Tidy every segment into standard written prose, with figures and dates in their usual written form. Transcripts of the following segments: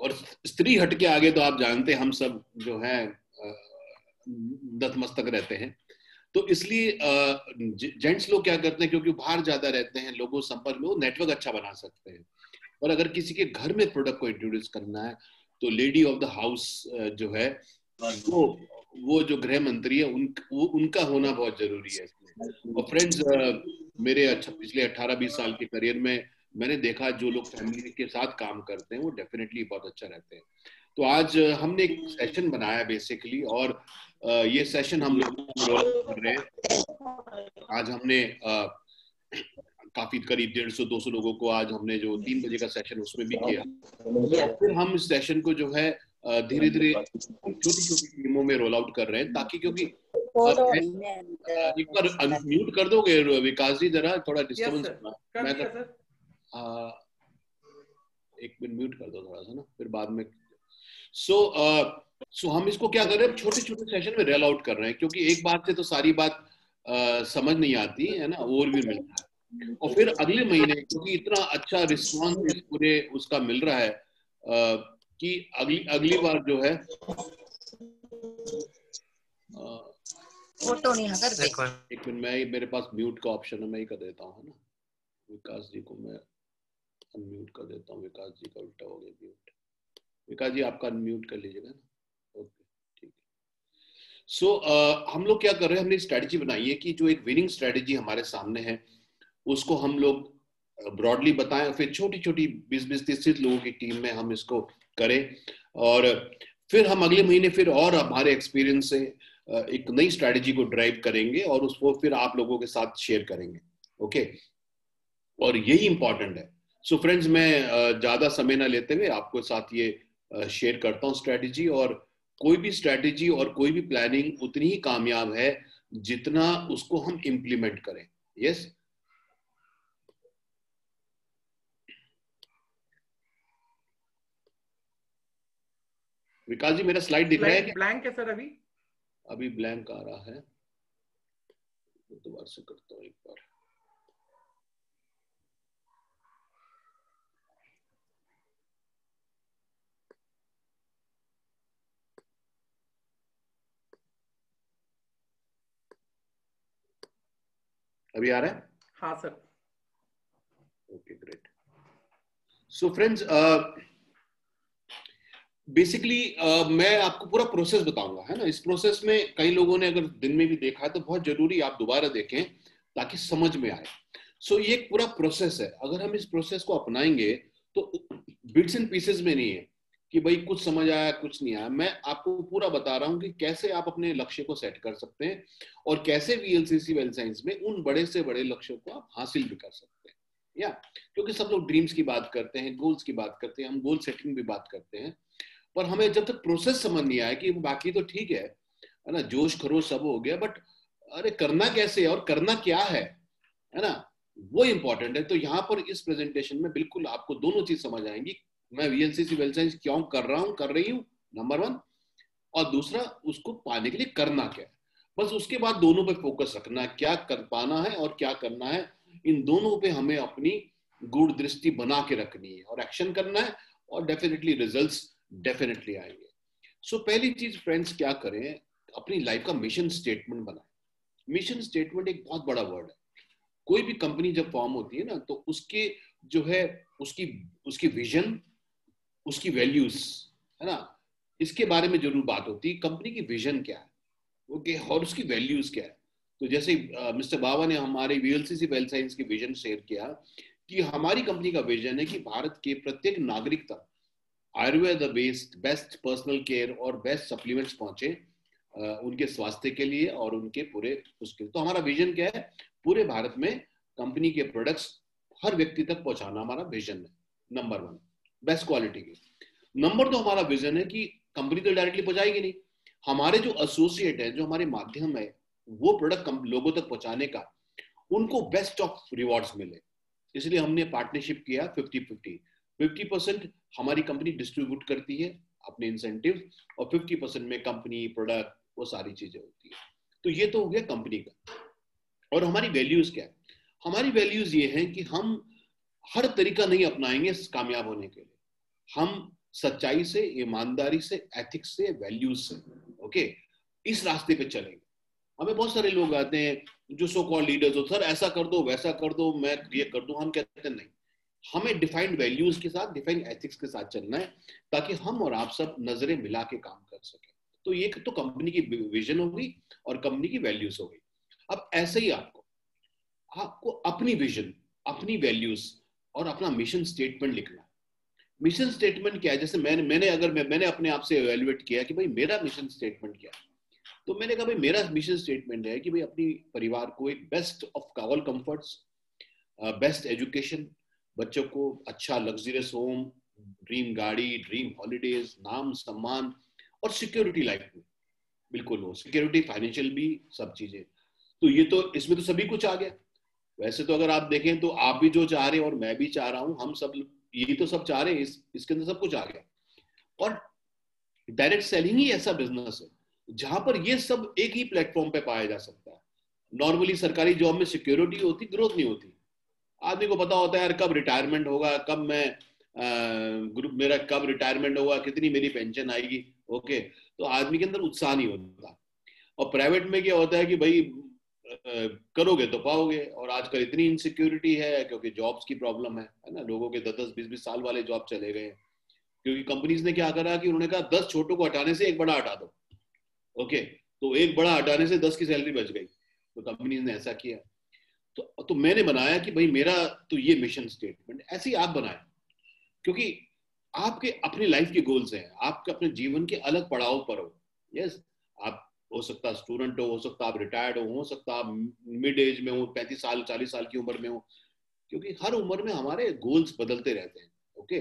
और स्त्री हट के आगे तो आप जानते हैं हम सब जो है नतमस्तक रहते हैं। तो इसलिए जेंट्स लोग क्या करते हैं, क्योंकि बाहर ज्यादा रहते हैं, लोगों संपर्क में, वो नेटवर्क अच्छा बना सकते हैं। और अगर किसी के घर में प्रोडक्ट को इंट्रोड्यूस करना है तो लेडी ऑफ द हाउस जो है वो जो गृह मंत्री है उनका होना बहुत जरूरी है इसमें। और फ्रेंड्स, मेरे पिछले 18-20 साल के करियर में मैंने देखा जो लोग फैमिली के साथ काम करते हैं वो डेफिनेटली बहुत अच्छा रहते हैं। तो आज हमने एक सेशन बनाया बेसिकली, और ये सेशन हम लोग रोल कर रहे हैं। आज हमने काफी करीब 150-200 लोगों को आज हमने जो 3 बजे का सेशन उसमें भी किया। और फिर हम इस सेशन को जो है धीरे धीरे छोटी छोटी टीमों में रोल आउट कर रहे हैं, ताकि क्योंकि एक बार अनम्यूट कर दोगे विकास जी, जरा थोड़ा डिस्टर्बेंस होगा। मैं एक मिनट म्यूट कर दो थोड़ा सा ना, फिर बाद में। सो हम इसको क्या कर रहे हैं, छोटे छोटे सेशन में रोल आउट कर रहे हैं, क्योंकि एक बात से तो सारी बात समझ नहीं आती है ना, ओवरव्यू मिलता है। और फिर अगले महीने, क्योंकि इतना अच्छा रिस्पॉन्स इस पूरे उसका मिल रहा है कि अगली बार जो है फोटो नहीं है, एक मिनट, मैं मेरे पास म्यूट का ऑप्शन है, मैं ही कर देता हूँ ना। विकास जी को मैं अनम्यूट कर देता हूँ, विकास जी का उल्टा हो गया म्यूट। विकास जी आपका अनम्यूट कर लीजिएगा ना। ओके, ठीक है। सो हम लोग क्या कर रहे हैं, हमने स्ट्रेटजी बनाई है कि जो एक विनिंग स्ट्रेटजी हमारे सामने है उसको हम लोग ब्रॉडली बताएं, फिर छोटी छोटी 20-20, 30 लोगों की टीम में हम इसको करें। और फिर हम अगले महीने फिर और हमारे एक्सपीरियंस से एक नई स्ट्रेटजी को ड्राइव करेंगे और उसको फिर आप लोगों के साथ शेयर करेंगे। ओके, और यही इंपॉर्टेंट है। सो फ्रेंड्स, मैं ज्यादा समय ना लेते हुए आपको साथ ये शेयर करता हूँ स्ट्रेटजी। और कोई भी स्ट्रेटजी और कोई भी प्लानिंग उतनी ही कामयाब है जितना उसको हम इम्प्लीमेंट करें। यस, विकास जी मेरा स्लाइड दिख रहा है क्या? ब्लैंक है सर, अभी ब्लैंक आ रहा है, दोबारा से करता हूँ एक बार। अभी आ रहा है? हाँ sir. Okay, great. So friends, basically मैं आपको पूरा प्रोसेस बताऊंगा, है ना। इस प्रोसेस में कई लोगों ने अगर दिन में भी देखा है तो बहुत जरूरी आप दोबारा देखें ताकि समझ में आए। सो ये एक पूरा प्रोसेस है, अगर हम इस प्रोसेस को अपनाएंगे तो बिट्स एंड पीसेस में नहीं है कि भाई कुछ समझ आया कुछ नहीं आया। मैं आपको पूरा बता रहा हूं कि कैसे आप अपने लक्ष्य को सेट कर सकते हैं और कैसे वीएलसीसी वेल्थ साइंस में उन बड़े से बड़े लक्ष्यों को आप हासिल भी कर सकते हैं। या क्योंकि सब लोग ड्रीम्स की बात करते हैं, गोल्स की बात करते हैं, हम गोल सेटिंग भी बात करते हैं, पर हमें जब तक प्रोसेस समझ नहीं आया कि बाकी तो ठीक है ना, जोश खरोश सब हो गया, बट अरे करना कैसे और करना क्या है ना, वो इंपॉर्टेंट है। तो यहाँ पर इस प्रेजेंटेशन में बिल्कुल आपको दोनों चीज समझ आएंगी। मैं वीएलसीसी वेल्थ साइंस क्यों कर रहा हूँ, कर रही हूँ, नंबर 1, और दूसरा उसको पाने के लिए करना क्या है। बस उसके बाद दोनों पे फोकस रखना, क्या कर पाना है और क्या करना है, इन दोनों पे हमें अपनी गूढ़ दृष्टि बना के रखनी है और एक्शन करना है, और डेफिनेटली रिजल्ट्स डेफिनेटली आएंगे। सो पहली चीज फ्रेंड्स, क्या करें, अपनी लाइफ का मिशन स्टेटमेंट बनाएं। मिशन स्टेटमेंट एक बहुत बड़ा वर्ड है। कोई भी कंपनी जब फॉर्म होती है ना, तो उसके जो है उसकी विजन, उसकी वैल्यूज, है ना, इसके बारे में जरूर बात होती है। कंपनी की विजन क्या है, ओके, और उसकी वैल्यूज क्या है। तो जैसे मिस्टर बाबा ने हमारे वीएलसीसी वेल्थ साइंस की विजन शेयर किया कि हमारी कंपनी का विजन है कि भारत के प्रत्येक नागरिक तक Ayurveda based best personal care और बेस्ट सप्लीमेंट्स पहुंचे उनके स्वास्थ्य के लिए और उनके पूरे उसके। तो हमारा विजन क्या है, पूरे भारत में कंपनी के प्रोडक्ट्स हर व्यक्ति तक पहुंचाना हमारा विजन है। नंबर 1, बेस्ट क्वालिटी की। नंबर 2, हमारा विजन है कि कंपनी तो डायरेक्टली पहुंचाएगी नहीं, हमारे जो एसोसिएट है, जो हमारे माध्यम है, वो प्रोडक्ट लोगों तक पहुंचाने का, उनको बेस्ट ऑफ रिवॉर्ड्स मिले। इसलिए हमने पार्टनरशिप किया 50-50 हमारी कंपनी डिस्ट्रीब्यूट करती है अपने इंसेंटिव, और 50% में कंपनी प्रोडक्ट वो सारी चीजें होती है। तो ये तो हो गया कंपनी का। और हमारी वैल्यूज क्या है, हमारी वैल्यूज ये हैं कि हम हर तरीका नहीं अपनाएंगे कामयाब होने के लिए। हम सच्चाई से, ईमानदारी से, एथिक्स से, वैल्यूज से, ओके, इस रास्ते पे चलेंगे। हमें बहुत सारे लोग आते हैं जो सो कॉल्ड लीडर्स हो, सर ऐसा कर दो, वैसा कर दो, मैं ये कर दूं। हम कहते हैं नहीं, हमें डिफाइंड वैल्यूज के साथ, डिफाइंड एथिक्स के साथ चलना है, ताकि हम और आप सब नजरें मिला के काम कर सकें। तो ये तो कंपनी की विजन होगी और कंपनी की वैल्यूज होगी। अब ऐसे ही आपको आपको अपनी विजन, अपनी वैल्यूज और अपना मिशन स्टेटमेंट लिखना है। मिशन स्टेटमेंट क्या है? जैसे मैंने अपने आप से एवेल्युएट किया कि भाई मेरा मिशन स्टेटमेंट क्या है। तो मैंने कहा भाई मेरा मिशन स्टेटमेंट है कि भाई अपनी परिवार को एक best of all comforts, best education, बच्चों को अच्छा लग्जरियस होम, ड्रीम गाड़ी, ड्रीम हॉलीडेज, नाम सम्मान और सिक्योरिटी लाइफ में बिल्कुल हो, सिक्योरिटी फाइनेंशियल भी, सब चीजें। तो ये तो इसमें तो सभी कुछ आ गया। वैसे तो अगर आप देखें तो आप भी जो चाह रहे हैं और मैं भी चाह रहा हूं, हम सब यही तो सब चाह रहे हैं, इसके अंदर सब कुछ आ गया। और डायरेक्ट सेलिंग ही ऐसा बिजनेस है जहां पर ये सब एक ही प्लेटफॉर्म पे पाया जा सकता है। नॉर्मली सरकारी जॉब में सिक्योरिटी होती, ग्रोथ नहीं होती। आदमी को पता होता है यार कब रिटायरमेंट होगा, कब मैं ग्रुप मेरा कब रिटायरमेंट होगा, कितनी मेरी पेंशन आएगी, ओके। तो आदमी के अंदर उत्साह नहीं होता। और प्राइवेट में क्या होता है कि भाई करोगे तो पाओगे, और आजकल इतनी इनसिक्योरिटी है क्योंकि जॉब्स की प्रॉब्लम है ना। लोगों के 10-10, 20-20 साल वाले जॉब चले गए, क्योंकि कंपनीज ने क्या करा कि उन्होंने कहा 10 छोटों को हटाने से एक बड़ा हटा दो, ओके। तो एक बड़ा हटाने से 10 की सैलरी बच गई, तो कंपनीज ने ऐसा किया। तो मैंने बनाया कि भाई मेरा तो ये मिशन स्टेटमेंट ऐसे ही आप बनाए, क्योंकि आपके अपनी लाइफ के गोल्स हैं, आपके अपने जीवन के अलग पड़ाव पर हो। यस, आप हो सकता स्टूडेंट हो सकता आप रिटायर्ड हो सकता आप मिड एज में हो, 35 साल 40 साल की उम्र में हो, क्योंकि हर उम्र में हमारे गोल्स बदलते रहते हैं, ओके।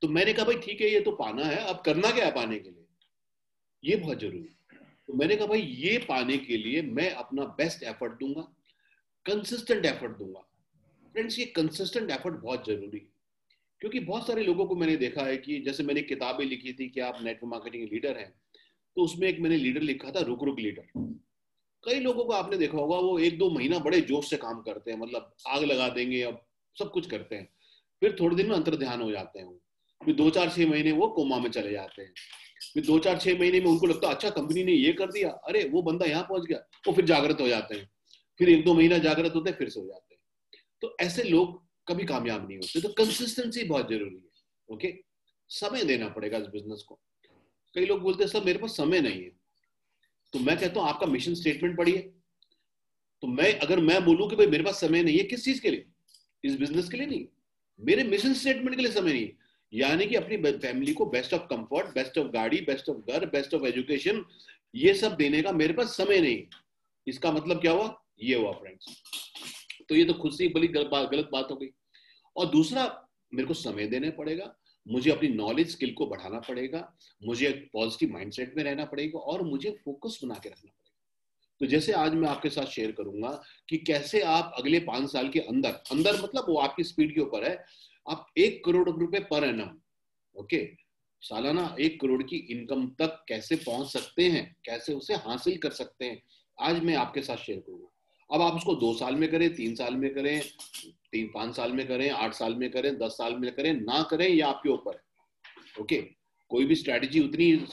तो मैंने कहा भाई ठीक है, ये तो पाना है, अब करना क्या है पाने के लिए, ये बहुत जरूरी है। तो मैंने कहा भाई ये पाने के लिए मैं अपना बेस्ट एफर्ट दूंगा, कंसिस्टेंट एफर्ट दूंगा। फ्रेंड्स, ये कंसिस्टेंट एफर्ट बहुत जरूरी है, क्योंकि बहुत सारे लोगों को मैंने देखा है कि जैसे मैंने किताबें लिखी थी कि आप नेटवर्क मार्केटिंग लीडर हैं, तो उसमें एक मैंने लीडर लिखा था, रुक रुक लीडर। कई लोगों को आपने देखा होगा वो 1-2 महीना बड़े जोश से काम करते हैं, मतलब आग लगा देंगे, अब सब कुछ करते हैं, फिर थोड़े दिन में अंतर्ध्यान हो जाते हैं। फिर 2-4-6 महीने वो कोमा में चले जाते हैं। फिर 2-4-6 महीने में उनको लगता है अच्छा कंपनी ने ये कर दिया, अरे वो बंदा यहाँ पहुंच गया, वो फिर जागृत हो जाते हैं। फिर 1-2 महीना जागृत होते हैं, फिर सो जाते हैं। तो ऐसे लोग कभी कामयाब नहीं होते। तो कंसिस्टेंसी बहुत जरूरी है, ओके। समय देना पड़ेगा इस बिजनेस को। कई लोग बोलते हैं सर मेरे पास समय नहीं है, तो मैं कहता हूं आपका मिशन स्टेटमेंट पढ़िए। तो अगर मैं बोलूं कि भाई मेरे पास समय नहीं है, किस चीज के लिए? इस बिजनेस के लिए नहीं, मेरे मिशन स्टेटमेंट के लिए समय नहीं है। यानी कि अपनी फैमिली को best of comfort, best of गाड़ी, बेस्ट ऑफ घर, बेस्ट ऑफ एजुकेशन, ये सब देने का मेरे पास समय नहीं। इसका मतलब क्या हुआ? ये हुआ फ्रेंड्स। तो ये तो खुद से ही बड़ी गलत बात हो गई। और दूसरा, मेरे को समय देना पड़ेगा, मुझे अपनी नॉलेज स्किल को बढ़ाना पड़ेगा, मुझे पॉजिटिव माइंडसेट में रहना पड़ेगा, और मुझे फोकस बना के रखना पड़ेगा। तो जैसे आज मैं आपके साथ शेयर करूंगा कि कैसे आप अगले 5 साल के अंदर अंदर, मतलब वो आपकी स्पीड के ऊपर है, आप 1 करोड़ रुपए पर एनम, ओके, सालाना 1 करोड़ की इनकम तक कैसे पहुंच सकते हैं, कैसे उसे हासिल कर सकते हैं, आज मैं आपके साथ शेयर करूंगा। अब आप उसको 2 साल में करें, 3 साल में करें, 5 साल में करें, 8 साल में करें, 10 साल में करें, ना करें, ये आपके ऊपर है, ओके। कोई भी स्ट्रैटेजी उतनी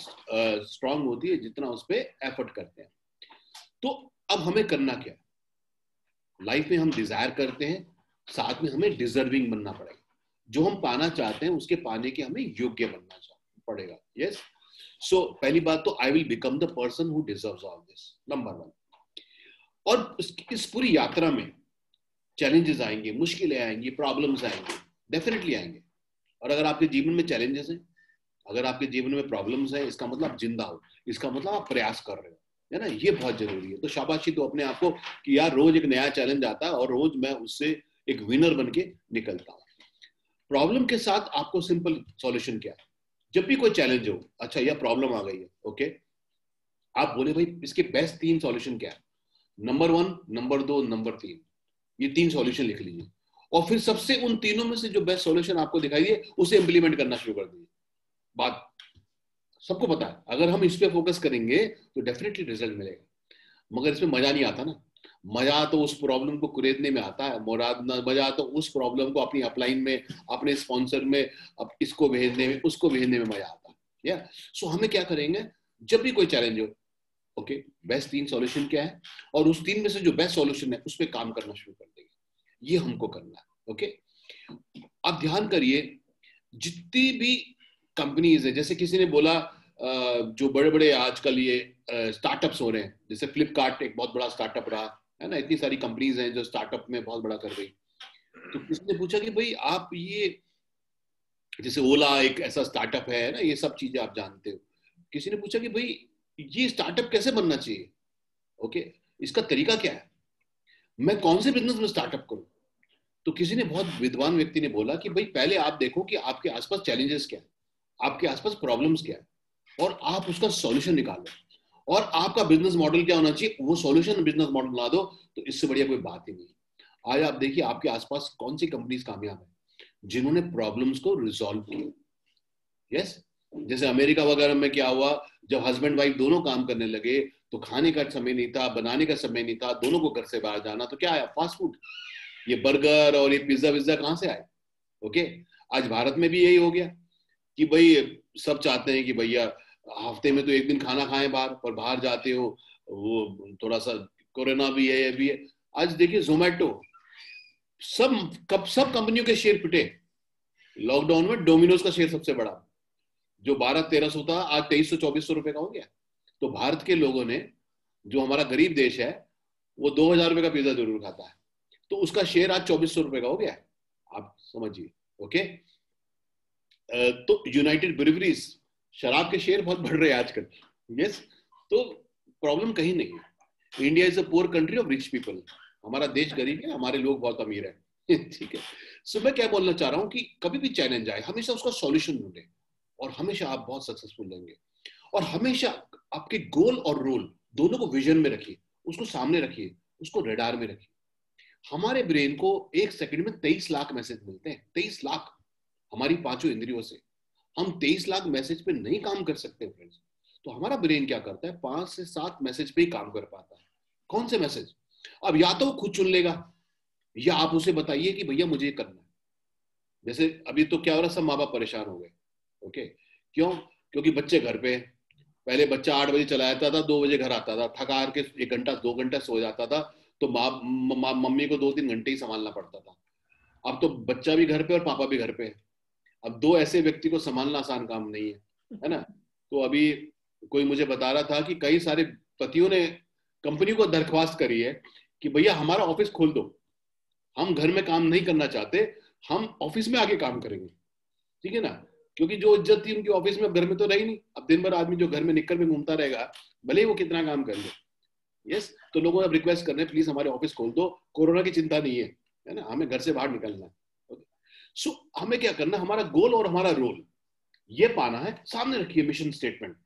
स्ट्रांग होती है जितना उस पर एफर्ट करते हैं। तो अब हमें करना क्या? लाइफ में हम डिजायर करते हैं, साथ में हमें डिजर्विंग बनना पड़ेगा। जो हम पाना चाहते हैं उसके पाने के हमें योग्य बनना पड़ेगा। यस, सो पहली बात तो I will become the person who deserves all this, number 1। और इस पूरी यात्रा में चैलेंजेस आएंगे, मुश्किलें आएंगी, प्रॉब्लम्स आएंगे, डेफिनेटली आएंगे। और अगर आपके जीवन में चैलेंजेस हैं, अगर आपके जीवन में प्रॉब्लम्स है, इसका मतलब आप जिंदा हो, इसका मतलब आप प्रयास कर रहे हो, है ना। ये बहुत जरूरी है। तो शाबाशी दो अपने आप को कि यार रोज एक नया चैलेंज आता है और रोज मैं उससे एक विनर बन के निकलता हूँ। प्रॉब्लम के साथ आपको सिंपल सॉल्यूशन क्या है? जब भी कोई चैलेंज हो, अच्छा यह प्रॉब्लम आ गई है, ओके, आप बोले भाई इसके बेस्ट 3 सॉल्यूशन क्या है? नंबर 1, नंबर 2, नंबर 3, ये 3 सॉल्यूशन लिख लीजिए। और फिर सबसे उन तीनों में से जो बेस्ट सॉल्यूशन आपको दिखाई दिए उसे इंप्लीमेंट करना शुरू कर दीजिए। बात सबको पता है, अगर हम इस पे फोकस करेंगे तो डेफिनेटली रिजल्ट मिलेगा। मगर इसमें मजा नहीं आता ना। मजा तो उस प्रॉब्लम को कुरेदने में आता है, मजा तो उस प्रॉब्लम को अपनी अपलाइन में, अपने स्पॉन्सर में, अब इसको भेजने में, उसको भेजने में मजा आता है। या सो हमें क्या करेंगे, जब भी कोई चैलेंज हो, ओके, बेस्ट 3 सॉल्यूशन क्या है, और उस 3 में से जो बेस्ट सॉल्यूशन है उस पर काम करना शुरू कर देंगे। ये हमको करना है। ओके, अब ध्यान करिए, जितनी भी कंपनीज है, जैसे किसी ने बोला जो बड़े बड़े आजकल ये स्टार्टअप्स हो रहे हैं, जैसे फ्लिपकार्ट एक बहुत बड़ा स्टार्टअप रहा है ना, इतनी सारी कंपनीज हैं जो स्टार्टअप में बहुत बड़ा कर गई। तो किसी ने पूछा कि भाई आप ये, जैसे ओला एक ऐसा स्टार्टअप है ना, ये सब चीजें आप जानते हो, किसी ने पूछा कि भाई ये स्टार्टअप कैसे बनना चाहिए, ओके, इसका तरीका क्या है, मैं कौन से बिजनेस में स्टार्टअप करूं। तो किसी ने, बहुत विद्वान व्यक्ति ने बोला कि भाई पहले आप देखो कि आपके आसपास चैलेंजेस क्या है, आपके आसपास प्रॉब्लम्स क्या है, और आप उसका सॉल्यूशन निकालो, और आपका बिजनेस मॉडल क्या होना चाहिए, वो सॉल्यूशन बिजनेस मॉडल बना दो। तो इससे बढ़िया कोई बात ही नहीं। आज आप देखिए आपके आसपास कौन सी कंपनीज कामयाब है जिन्होंने प्रॉब्लम्स को रिजॉल्व किया। यस, जैसे अमेरिका वगैरह में क्या हुआ, जब हस्बैंड वाइफ दोनों काम करने लगे तो खाने का समय नहीं था, बनाने का समय नहीं था, दोनों को घर से बाहर जाना, तो क्या आया, फास्ट फूड, ये बर्गर और ये पिज्जा विज्जा कहां से आए। ओके, आज भारत में भी यही हो गया कि भाई सब चाहते हैं कि भैया हफ्ते में तो एक दिन खाना खाएं बाहर, पर बाहर जाते हो वो थोड़ा सा कोरोना भी है, ये भी है। आज देखिए जोमेटो, सब कंपनियों के शेयर पिटे। लॉकडाउन में डोमिनोज का शेयर सबसे बड़ा, जो 1200-1300 था, आज 2300-2400 रुपए का हो गया। तो भारत के लोगों ने, जो हमारा गरीब देश है, वो 2000 रुपए का पिज्जा जरूर खाता है, तो उसका शेयर आज 2400 रुपए का हो गया है। आप समझिए। ओके, तो यूनाइटेड ब्रिवरीज, शराब के शेयर बहुत बढ़ रहे हैं आजकल। यस, तो प्रॉब्लम कहीं नहीं है। India is a poor country of rich people, हमारा देश गरीब है, हमारे लोग बहुत अमीर है। ठीक है, सो मैं क्या बोलना चाह रहा हूं कि कभी भी चैलेंज आए, हमेशा उसका सॉल्यूशन ढूंढे, और हमेशा आप बहुत सक्सेसफुल रहेंगे। और हमेशा आपके गोल और रोल दोनों को विजन में रखिए, उसको सामने रखिए, उसको रेडार में रखिए। हमारे ब्रेन को एक सेकंड में 23 लाख मैसेज मिलते हैं, 23 लाख, हमारी पांचों इंद्रियों से। हम 23 लाख मैसेज पे नहीं काम कर सकते फ्रेंड्स। तो हमारा ब्रेन क्या करता है, 5 से 7 मैसेज पे ही काम कर पाता है। कौन से मैसेज, अब या तो वो खुद चुन लेगा, या आप उसे बताइए कि भैया मुझे ये करना है। जैसे अभी तो क्या हो रहा है, सब माँ बाप परेशान हो गए। ओके, क्यों, क्योंकि बच्चे घर पे, पहले बच्चा 8 बजे चला जाता था, 2 बजे घर आता था, थका हार के 1 घंटा 2 घंटा सो जाता था, तो मम्मी को 2-3 घंटे ही संभालना पड़ता था। अब तो बच्चा भी घर पे और पापा भी घर पे है। अब 2 ऐसे व्यक्ति को संभालना आसान काम नहीं है ना। तो अभी कोई मुझे बता रहा था कि कई सारे पतियों ने कंपनी को दरख्वास्त करी है कि भैया हमारा ऑफिस खोल दो, हम घर में काम नहीं करना चाहते, हम ऑफिस में आके काम करेंगे। ठीक है ना, क्योंकि जो इज्जत थी उनकी ऑफिस में, घर में तो रही नहीं। अब दिन भर आदमी जो घर में निक्कर में घूमता रहेगा, भले ही वो कितना काम कर ले। यस, तो लोगों अब रिक्वेस्ट कर रहे हैं, प्लीज हमारे ऑफिस खोल दो, कोरोना की चिंता नहीं है ना, हमें घर से बाहर निकलना है। सो हमें क्या करना, हमारा गोल और हमारा रोल ये पाना है, सामने रखिए मिशन स्टेटमेंट।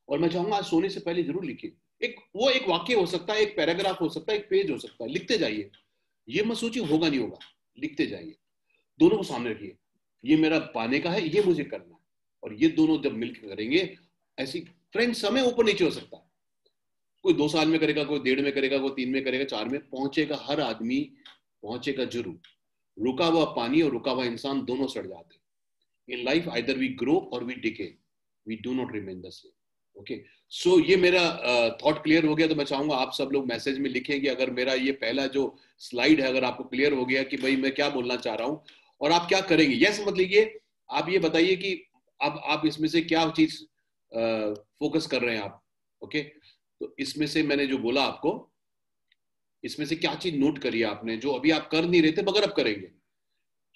और मैं चाहूंगा आज सोने से पहले जरूर लिखिए, एक वाक्य हो सकता है, एक पैराग्राफ हो सकता है, एक पेज हो सकता है, लिखते जाइए। ये मत सोचिए होगा नहीं होगा, लिखते जाइए, दोनों को सामने रखिए, ये मेरा पाने का है, ये मुझे करना है। और ये दोनों जब मिलकर करेंगे, ऐसी फ्रेंड समय ऊपर नीचे हो सकता है, कोई 2 साल में करेगा, कोई 1.5 में करेगा, कोई 3 में करेगा, 4 में पहुंचेगा, हर आदमी पहुंचेगा जरूर। रुका हुआ पानी और रुका हुआ इंसान दोनों सड़ जाते हैं। In life either we grow और we decay, we do not remain the same. Okay, so ये मेरा थॉट क्लियर हो गया। तो मैं चाहूंगा आप सब लोग मैसेज में लिखें कि अगर मेरा ये पहला जो स्लाइड है, अगर आपको क्लियर हो गया कि भाई मैं क्या बोलना चाह रहा हूं और आप क्या करेंगे। यस मत लीजिए, आप ये बताइए कि अब आप इसमें से क्या चीज फोकस कर रहे हैं आप। ओके, तो इसमें से मैंने जो बोला आपको, इसमें से क्या चीज नोट करी आपने जो अभी आप कर नहीं रहे थे मगर अब करेंगे।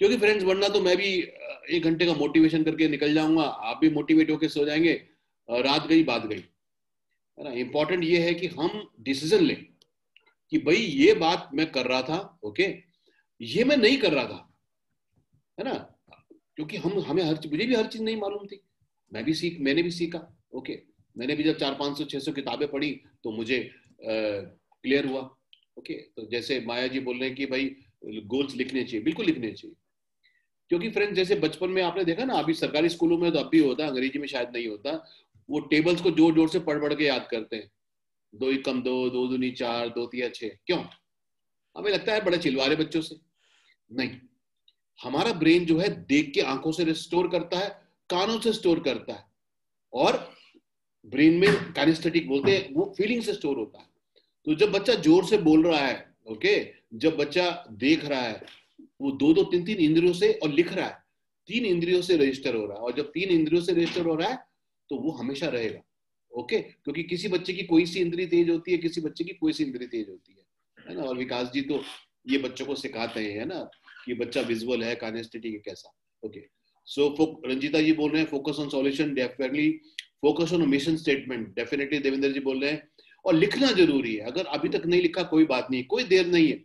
क्योंकि फ्रेंड्स, वरना तो मैं भी 1 घंटे का मोटिवेशन करके निकल जाऊंगा, आप भी मोटिवेट होकर सो जाएंगे, रात गई बात गई, है ना। इंपॉर्टेंट ये है कि हम डिसीजन लें कि भाई ये बात मैं कर रहा था, ओके, ये मैं नहीं कर रहा था, है ना। क्योंकि हमें मुझे भी हर चीज नहीं मालूम थी, मैंने भी सीखा। ओके, मैंने भी जब 400-500-600 किताबें पढ़ी तो मुझे क्लियर हुआ। ओके, तो जैसे माया जी बोल रहे हैं कि भाई गोल्स लिखने चाहिए, बिल्कुल लिखने चाहिए। क्योंकि फ्रेंड्स, जैसे बचपन में आपने देखा ना, अभी सरकारी स्कूलों में तो अब भी होता है, अंग्रेजी में शायद नहीं होता, वो टेबल्स को जोर जोर से पढ़ पढ़ के याद करते हैं। दो ही कम दो, दो दूनी चार, दो तिया छह। क्यों? हमें लगता है बड़े चिल्वारे बच्चों से। नहीं, हमारा ब्रेन जो है देख के आंखों से स्टोर करता है, कानों से स्टोर करता है, और ब्रेन में काइनेस्थेटिक बोलते हैं, वो फीलिंग से स्टोर होता है। तो जब बच्चा जोर से बोल रहा है, ओके, जब बच्चा देख रहा है, वो दो दो तीन तीन इंद्रियों से, और लिख रहा है, तीन इंद्रियों से रजिस्टर हो रहा है, और जब तीन इंद्रियों से रजिस्टर हो रहा है तो वो हमेशा रहेगा। ओके, क्योंकि किसी बच्चे की कोई सी इंद्री तेज होती है, किसी बच्चे की कोई सी इंद्री तेज होती है ना। और विकास जी तो ये बच्चों को सिखाते हैं, है ना, कि बच्चा विजुअल है, काइनेस्थेटिक है, कैसा। ओके, सो रंजीता जी बोल रहे हैं focus on solution, definitely focus on mission statement, definitely Devendra ji बोल रहे हैं। और लिखना जरूरी है, अगर अभी तक नहीं लिखा कोई बात नहीं, कोई देर नहीं है।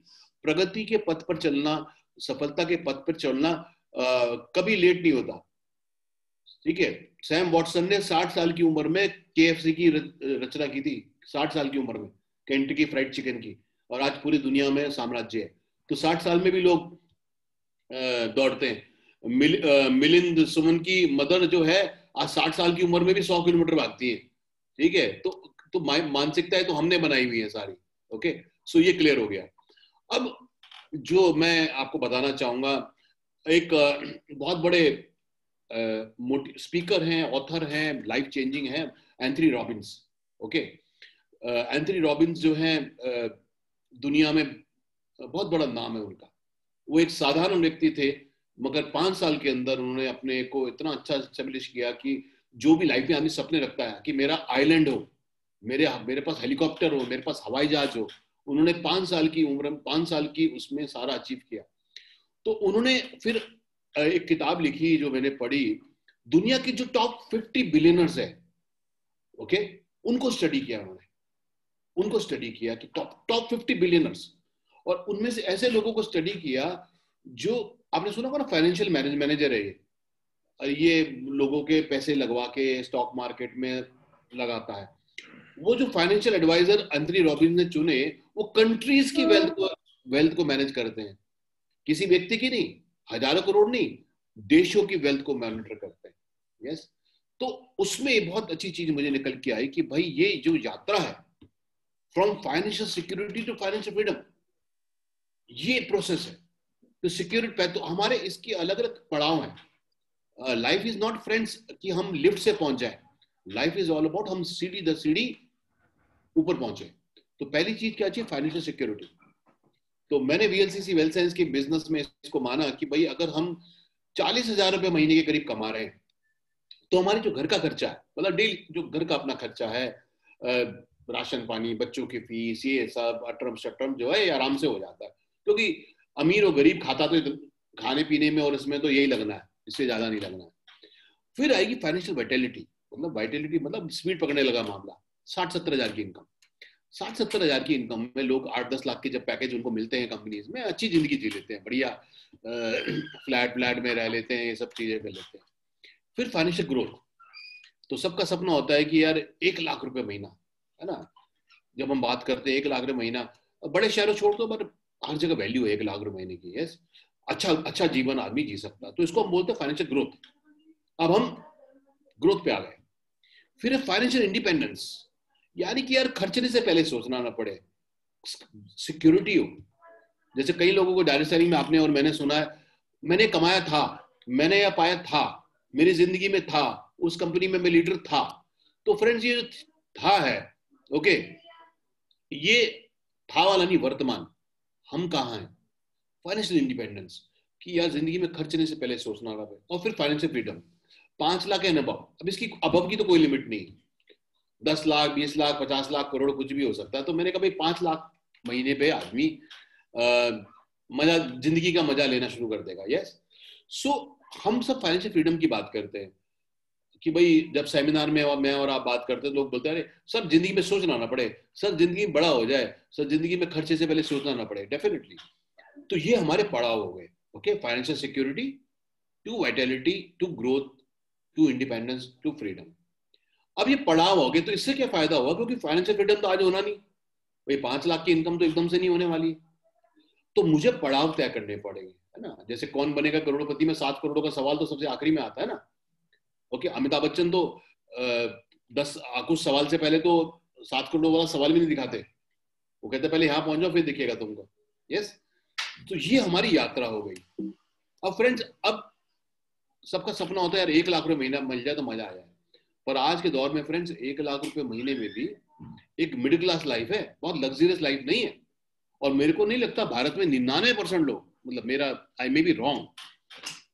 प्रगति के पथ पर चलना, सफलता के पथ पर चलना कभी लेट नहीं होता। ठीक है, सैम वॉटसन ने 60 साल की उम्र में केएफसी की रचना की थी, 60 साल की उम्र में, केंटकी फ्राइड चिकन की, और आज पूरी दुनिया में साम्राज्य है। तो 60 साल में भी लोग दौड़ते हैं। मिलिंद सुमन की मदर जो है, आज 60 साल की उम्र में भी 100 किलोमीटर भागती है। ठीक है, तो मानसिकता है तो हमने बनाई हुई है सारी। ओके, सो ये क्लियर हो गया। अब जो मैं आपको बताना चाहूंगा, एक बहुत बड़े स्पीकर हैं, ऑथर हैं, लाइफ चेंजिंग हैं, Anthony Robbins. Okay, Anthony Robbins जो हैं दुनिया में बहुत बड़ा नाम है उनका। वो एक साधारण व्यक्ति थे, मगर 5 साल के अंदर उन्होंने अपने को इतना अच्छा एस्टेब्लिश किया कि जो भी लाइफ में आदमी सपने रखता है कि मेरा आइलैंड हो, मेरे मेरे पास हेलीकॉप्टर हो, मेरे पास हवाई जहाज हो, उन्होंने 5 साल की उम्र में, 5 साल की उसमें सारा अचीव किया। तो उन्होंने फिर एक किताब लिखी जो मैंने पढ़ी, दुनिया की जो टॉप 50 बिलियनर्स है, ओके, उनको स्टडी किया उन्होंने। उनको स्टडी किया कि टॉप 50 बिलियनर्स, और उनमें से ऐसे लोगों को स्टडी किया जो, आपने सुना होगा ना, फाइनेंशियल मैनेजर है ये लोगों के पैसे लगवा के स्टॉक मार्केट में लगाता है। वो जो फाइनेंशियल एडवाइजर एंथनी रॉबिन्स ने चुने, वो कंट्रीज की वेल्थ को मैनेज करते हैं, किसी व्यक्ति की नहीं, हजारों करोड़ नहीं, देशों की वेल्थ को मॉनिटर करते हैं। यस, तो उसमें बहुत अच्छी चीज मुझे निकल के आई कि भाई ये जो यात्रा है, from financial security to financial freedom, ये प्रोसेस है। तो सिक्योरिटी तो हमारे इसकी अलग अलग पड़ाव हैं। लाइफ इज नॉट फ्रेंड्स कि हम लिफ्ट से पहुंच जाए, लाइफ इज ऑल अबाउट हम सीढ़ी दर सीढ़ी ऊपर पहुंचे। तो पहली चीज क्या चाहिए? Financial security. तो मैंने वीएलसीसी वेल्थ साइंस के बिजनेस में इसको माना कि भाई अगर हम 40,000 रुपए महीने के करीब कमा रहे हैं, तो हमारे जो घर का खर्चा है, मतलब डेली जो घर का अपना खर्चा है, राशन पानी, बच्चों की फीस, ये सब अटरम शटरम जो है, ये आराम से हो जाता है। क्योंकि अमीर और गरीब खाता तो खाने पीने में और इसमें तो यही लगना है, इससे ज्यादा नहीं लगना है। फिर आएगी फाइनेंशियल वाइटेलिटी, मतलब वाइटेलिटी मतलब स्पीड पकड़ने लगा मामला। 60-70 हजार की इनकम, 60-70 हजार की इनकम में लोग 8-10 लाख के जब पैकेज उनको मिलते हैं कंपनीज में, अच्छी जिंदगी जी लेते हैं, बढ़िया फ्लैट में रह लेते हैं, ये सब चीजें कर लेते हैं। फिर फाइनेंशियल ग्रोथ, तो सबका सपना होता है कि यार 1 लाख रुपए महीना, है ना। जब हम बात करते हैं 1 लाख रुपए महीना, बड़े शहरों छोड़ दो, पर हर जगह वैल्यू है 1 लाख रुपए महीने की। यस, अच्छा जीवन आदमी जी सकता है, तो इसको हम बोलते हैं फाइनेंशियल ग्रोथ। अब हम ग्रोथ पे आ गए। फिर है फाइनेंशियल इंडिपेंडेंस, यानी कि यार खर्चने से पहले सोचना ना पड़े, सिक्योरिटी हो। जैसे कई लोगों को डायरेक्ट सेलिंग में आपने और मैंने सुना है, मैंने कमाया था, मैंने यह पाया था, मेरी जिंदगी में था, उस कंपनी में मैं लीडर था। तो फ्रेंड्स, ये था है, ओके, ये था वाला नहीं, वर्तमान हम कहाँ हैं। फाइनेंशियल इंडिपेंडेंस कि यार जिंदगी में खर्चने से पहले सोचना रहा। और फिर financial freedom, 5 lakh and above. अब इसकी अबव की तो कोई लिमिट नहीं, 10 लाख, 20 लाख, 50 लाख, करोड़, कुछ भी हो सकता है। तो मैंने कहा भाई 5 लाख महीने पे आदमी मजा, जिंदगी का मजा लेना शुरू कर देगा। यस, सो हम सब फाइनेंशियल फ्रीडम की बात करते हैं कि भाई जब सेमिनार में और मैं और आप बात करते हैं, लोग बोलते हैं अरे सर जिंदगी में सोचना ना पड़े, सर जिंदगी में बड़ा हो जाए, सर जिंदगी में खर्चे से पहले सोचना ना पड़े। डेफिनेटली, तो ये हमारे पड़ाव हो गए। Okay, financial security to vitality to growth to independence to freedom. अब ये पड़ाव हो गए, तो इससे क्या फायदा हुआ? क्योंकि फाइनेंशियल फ्रीडम तो आज होना नहीं भाई, 5 लाख की इनकम तो एकदम से नहीं होने वाली। तो मुझे पड़ाव तय करने पड़ेंगे, है ना। जैसे कौन बनेगा करोड़पति में 7 करोड़ का सवाल तो सबसे आखिरी में आता है ना। ओके, अमिताभ बच्चन तो 10 कुछ सवाल से पहले तो 7 करोड़ वाला सवाल भी नहीं दिखाते, वो कहते पहले यहाँ पहुंच जाओ फिर दिखेगा तुमको। यस, तो ये हमारी यात्रा हो गई। अब फ्रेंड्स, अब सबका सपना होता है यार 1 लाख रुपए महीना मिल जाए तो मजा आ जाए, पर आज के दौर में फ्रेंड्स 1 लाख रुपए महीने में भी एक मिडिल क्लास लाइफ है, बहुत लग्जरियस लाइफ नहीं है। और मेरे को नहीं लगता भारत में 99% लोग, मतलब मेरा, आई मे बी रॉन्ग,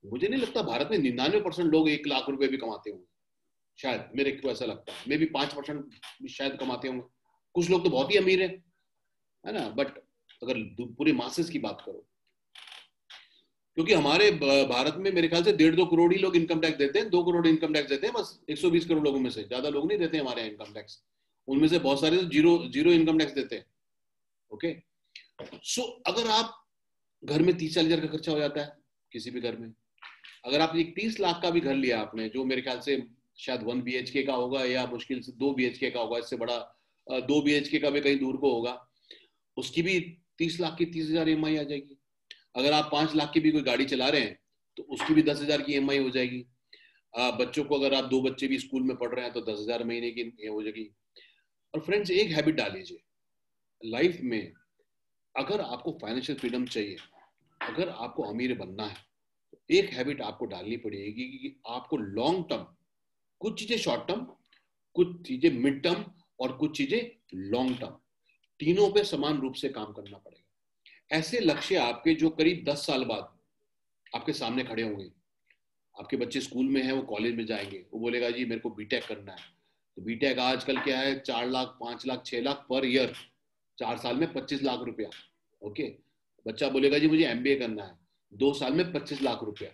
मुझे नहीं लगता भारत में 99% लोग 1 लाख रुपए भी कमाते होंगे, शायद मेरे को ऐसा लगता है। मे बी 5% शायद कमाते होंगे, कुछ लोग तो बहुत ही अमीर है ना। बट अगर पूरे मासेस की बात करो, क्योंकि हमारे भारत में मेरे ख्याल से 1.5-2 करोड़ ही लोग इनकम टैक्स देते हैं, 2 करोड़ इनकम टैक्स देते हैं बस, 120 करोड़ लोगों में से ज्यादा लोग नहीं देते हमारे यहाँ इनकम टैक्स। उनमें से बहुत सारे तो जीरो जीरो इनकम टैक्स देते हैं। ओके, सो अगर आप घर में 30-40 हजार का खर्चा हो जाता है किसी भी घर में, अगर आप एक 30 लाख का भी घर लिया आपने, जो मेरे ख्याल से शायद 1 BHK का होगा या मुश्किल से 2 BHK का होगा, इससे बड़ा 2 BHK का भी कहीं दूर को होगा, उसकी भी 30 लाख की 30,000 EMI आ जाएगी। अगर आप 5 लाख की भी कोई गाड़ी चला रहे हैं तो उसकी भी 10,000 की EMI हो जाएगी। बच्चों को, अगर आप 2 बच्चे भी स्कूल में पढ़ रहे हैं तो 10,000 महीने की हो जाएगी। और फ्रेंड्स, एक हैबिट डाल लीजिए लाइफ में, अगर आपको फाइनेंशियल फ्रीडम चाहिए, अगर आपको अमीर बनना है, तो एक हैबिट आपको डालनी पड़ेगी कि आपको लॉन्ग टर्म, कुछ चीजें शॉर्ट टर्म, कुछ चीजें मिड टर्म और कुछ चीजें लॉन्ग टर्म, तीनों पे समान रूप से काम करना पड़ेगा। ऐसे लक्ष्य आपके जो करीब 10 साल बाद आपके सामने खड़े होंगे। आपके बच्चे स्कूल में हैं, वो कॉलेज में जाएंगे, वो बोलेगा जी मेरे को बीटेक करना है, तो बीटेक आजकल क्या है, 4 लाख 5 लाख 6 लाख पर ईयर, 4 साल में 25 लाख रुपया। ओके, बच्चा बोलेगा जी मुझे MBA करना है, 2 साल में 25 लाख रुपया।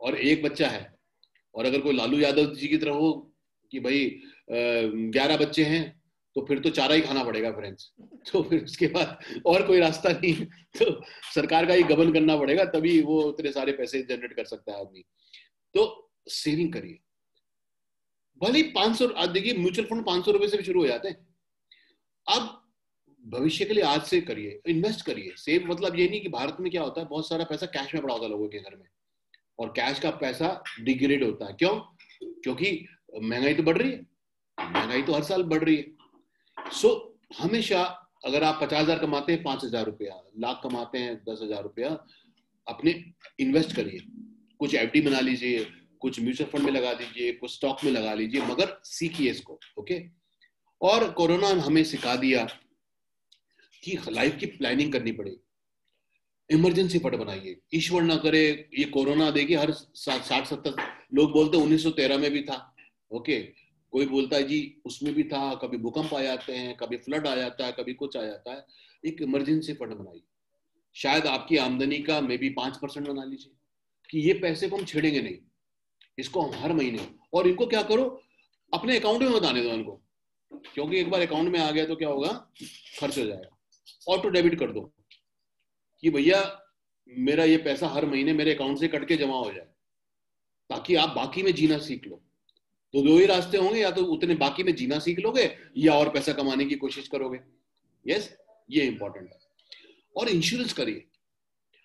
और एक बच्चा है, और अगर कोई लालू यादव जी की तरह हो कि भाई 11 बच्चे हैं, तो फिर तो चारा ही खाना पड़ेगा फ्रेंड्स। तो फिर उसके बाद और कोई रास्ता नहीं, तो सरकार का ही गबन करना पड़ेगा, तभी वो इतने सारे पैसे जनरेट कर सकता है आदमी। तो सेविंग करिए, भले 500, देखिए म्यूचुअल फंड 500 रुपए से भी शुरू हो जाते हैं। अब भविष्य के लिए आज से करिए, इन्वेस्ट करिए। सेव मतलब ये नहीं कि भारत में क्या होता है, बहुत सारा पैसा कैश में पड़ा होता है लोगों के घर में, और कैश का पैसा डिग्रेड होता है। क्यों? क्योंकि महंगाई तो बढ़ रही है, महंगाई तो हर साल बढ़ रही है। सो हमेशा अगर आप 50,000 कमाते हैं, 5,000 रुपया, लाख कमाते हैं 10,000 रुपया, अपने इन्वेस्ट करिए। कुछ FD बना लीजिए, कुछ म्यूचुअल फंड में लगा दीजिए, कुछ स्टॉक में लगा लीजिए, मगर सीखिए इसको। ओके, और कोरोना हमें सिखा दिया कि लाइफ की प्लानिंग करनी पड़ेगी। इमरजेंसी फंड बनाइए, ईश्वर ना करे ये कोरोना, देखिए हर 60-70 लोग बोलते 1913 में भी था। ओके, कोई बोलता है जी उसमें भी था, कभी भूकंप आ जाते हैं, कभी फ्लड आ जाता है, कभी कुछ आ जाता है। एक इमरजेंसी फंड बनाइए, शायद आपकी आमदनी का मे बी 5% बना लीजिए, कि ये पैसे को हम छेड़ेंगे नहीं, इसको हम हर महीने, और इनको क्या करो, अपने अकाउंट में मत आने दो इनको, क्योंकि एक बार अकाउंट में आ गया तो क्या होगा, खर्च हो जाएगा। ऑटो डेबिट कर दो कि भैया मेरा ये पैसा हर महीने मेरे अकाउंट से कट के जमा हो जाए, ताकि आप बाकी में जीना सीख लो। तो 2 ही रास्ते होंगे, या तो उतने बाकी में जीना सीख लोगे या और पैसा कमाने की कोशिश करोगे। यस, ये इंपॉर्टेंट है। और इंश्योरेंस करिए,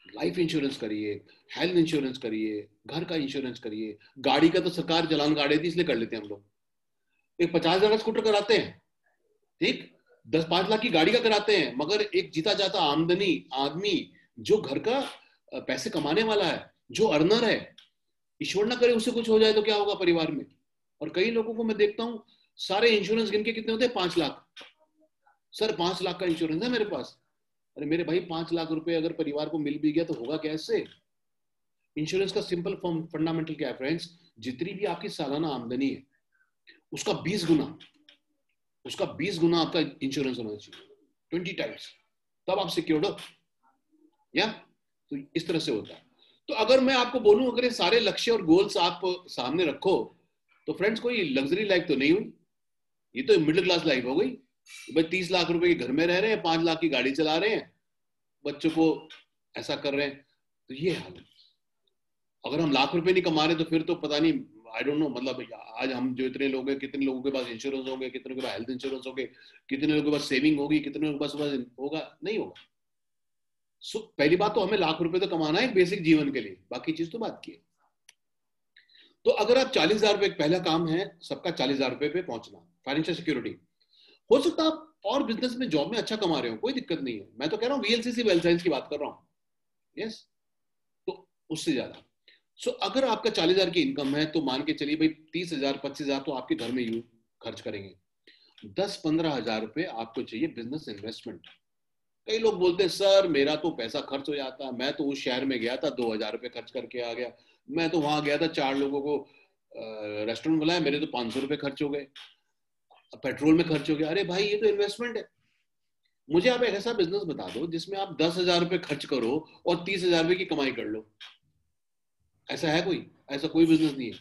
लाइफ इंश्योरेंस करिए, हेल्थ इंश्योरेंस करिए, घर का इंश्योरेंस करिए। गाड़ी का तो सरकार चालान काट देती, इसलिए कर लेते हैं हम लोग। एक 50,000 का स्कूटर कराते हैं, ठीक, 10-5 लाख की गाड़ी का कराते हैं, मगर एक जीता जाता आमदनी आदमी जो घर का पैसे कमाने वाला है, जो अर्नर है, ईश्वर ना करे उससे कुछ हो जाए तो क्या होगा परिवार में। और कई लोगों को मैं देखता हूं, सारे इंश्योरेंस गिन के कितने होते हैं, 5 लाख। सर 5 लाख का इंश्योरेंस है मेरे पास। अरे मेरे भाई 5 लाख रुपए अगर परिवार को मिल भी गया तो होगा कैसे। इंश्योरेंस का सिंपल फंडामेंटल क्या है फ्रेंड्स, जितनी भी आपकी सालाना आमदनी है उसका 20 गुना, उसका 20 गुना आपका इंश्योरेंस होना चाहिए, 20 टाइम्स, तब आप सिक्योर्ड हो। या तो इस तरह से होता है। तो अगर मैं आपको बोलूं, अगर ये सारे लक्ष्य और गोल्स आप सामने रखो, तो फ्रेंड्स कोई लग्जरी लाइफ तो नहीं हुई, ये तो मिडिल क्लास लाइफ हो गई। भाई 30 लाख रुपए के घर में रह रहे हैं, 5 लाख की गाड़ी चला रहे हैं, बच्चों को ऐसा कर रहे हैं, तो ये हाल है। अगर हम लाख रुपए नहीं कमा रहे तो फिर तो पता नहीं, आई डोंट नो, मतलब आज हम जो इतने लोग हैं, कितने लोगों के पास इंश्योरेंस होंगे, कितने के पास हेल्थ इंश्योरेंस होंगे, कितने लोगों के पास सेविंग होगी, कितने लोगों के पास होगा, नहीं होगा। सो पहली बात तो हमें लाख रुपए तो कमाना है बेसिक जीवन के लिए, बाकी चीज तो बात की है। तो अगर आप 40,000 रुपए, पहला काम है सबका 40,000 रुपए पे पहुंचना, फाइनेंशियल सिक्योरिटी हो सकता है आप और बिजनेस में जॉब में अच्छा कमा रहे हो, कोई दिक्कत नहीं है, मैं तो कह रहा हूँ वीएलसीसी वेल्थ साइंस की बात कर रहा हूँ, यस, तो उससे ज्यादा। सो अगर आपका 40,000 की इनकम है तो मान के चलिए भाई 30,000 25,000 तो आपके घर में यूं खर्च करेंगे, 10-15,000 रुपए आपको चाहिए बिजनेस इन्वेस्टमेंट। कई लोग बोलते हैं सर मेरा तो पैसा खर्च हो जाता है, मैं तो उस शहर में गया था 2,000 रुपए खर्च करके आ गया, मैं तो वहां गया था 4 लोगों को रेस्टोरेंट बुलाया, मेरे तो 500 रुपए खर्च हो गए, पेट्रोल में खर्च हो गया। अरे भाई ये तो इन्वेस्टमेंट है। मुझे आप एक ऐसा बिजनेस बता दो जिसमें आप 10,000 रुपए खर्च करो और 30,000 रुपए की कमाई कर लो। ऐसा है कोई? ऐसा कोई बिजनेस नहीं है।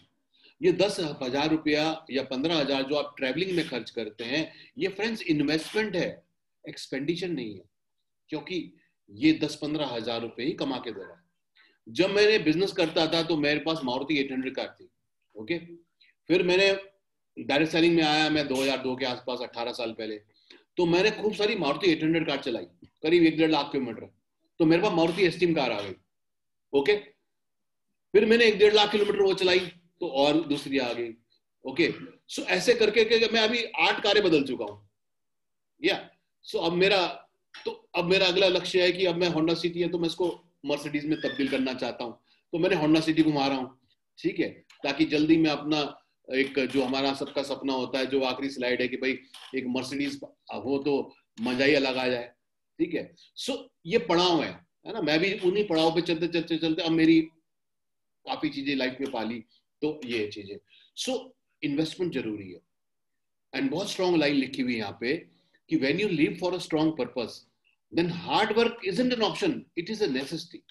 ये 10,000 रुपया या 15,000 जो आप ट्रेवलिंग में खर्च करते हैं, ये फ्रेंड्स इन्वेस्टमेंट है, एक्सपेंडिचर नहीं है, क्योंकि ये 10-15,000 रुपए ही कमा के दे रहा है। जब मैंने बिजनेस करता था तो मेरे पास मारुति 800 कार थी, ओके। फिर मैंने डायरेक्ट सेलिंग में आया, मैं 2002 के आसपास, 18 साल पहले, तो मैंने खूब सारी मारुति 800 कार चलाई, करीब 1-1.5 लाख किलोमीटर, तो मेरे पास मारुति एस्टीम कार आ गई, ओके। फिर मैंने 1-1.5 लाख किलोमीटर वो चलाई तो और दूसरी आ गई, ओके। सो ऐसे करके मैं अभी 8 कारें बदल चुका हूं, या सो अब मेरा अगला लक्ष्य है कि अब मैं होंडा सिटी है तो मैं इसको मर्सिडीज में तब्दील करना चाहता हूं, तो मैंने होंडा सिटी घुमा रहा हूं, ठीक है, ताकि जल्दी में अपना एक जो हमारा सबका सपना होता है, जो आखिरी स्लाइड है कि भाई एक मर्सिडीज हो तो मजा ही अलग आ जाए, ठीक है। सो ये पड़ाव है ना, मैं भी उन्हीं पड़ाव पे चलते चलते चलते अब मेरी काफी चीजें लाइफ में पाली, तो ये चीजें। सो इन्वेस्टमेंट जरूरी है। एंड बहुत स्ट्रॉन्ग लाइन लिखी हुई है यहाँ पे कि when you live for a strong purpose then hard work isn't an option, it is a necessity.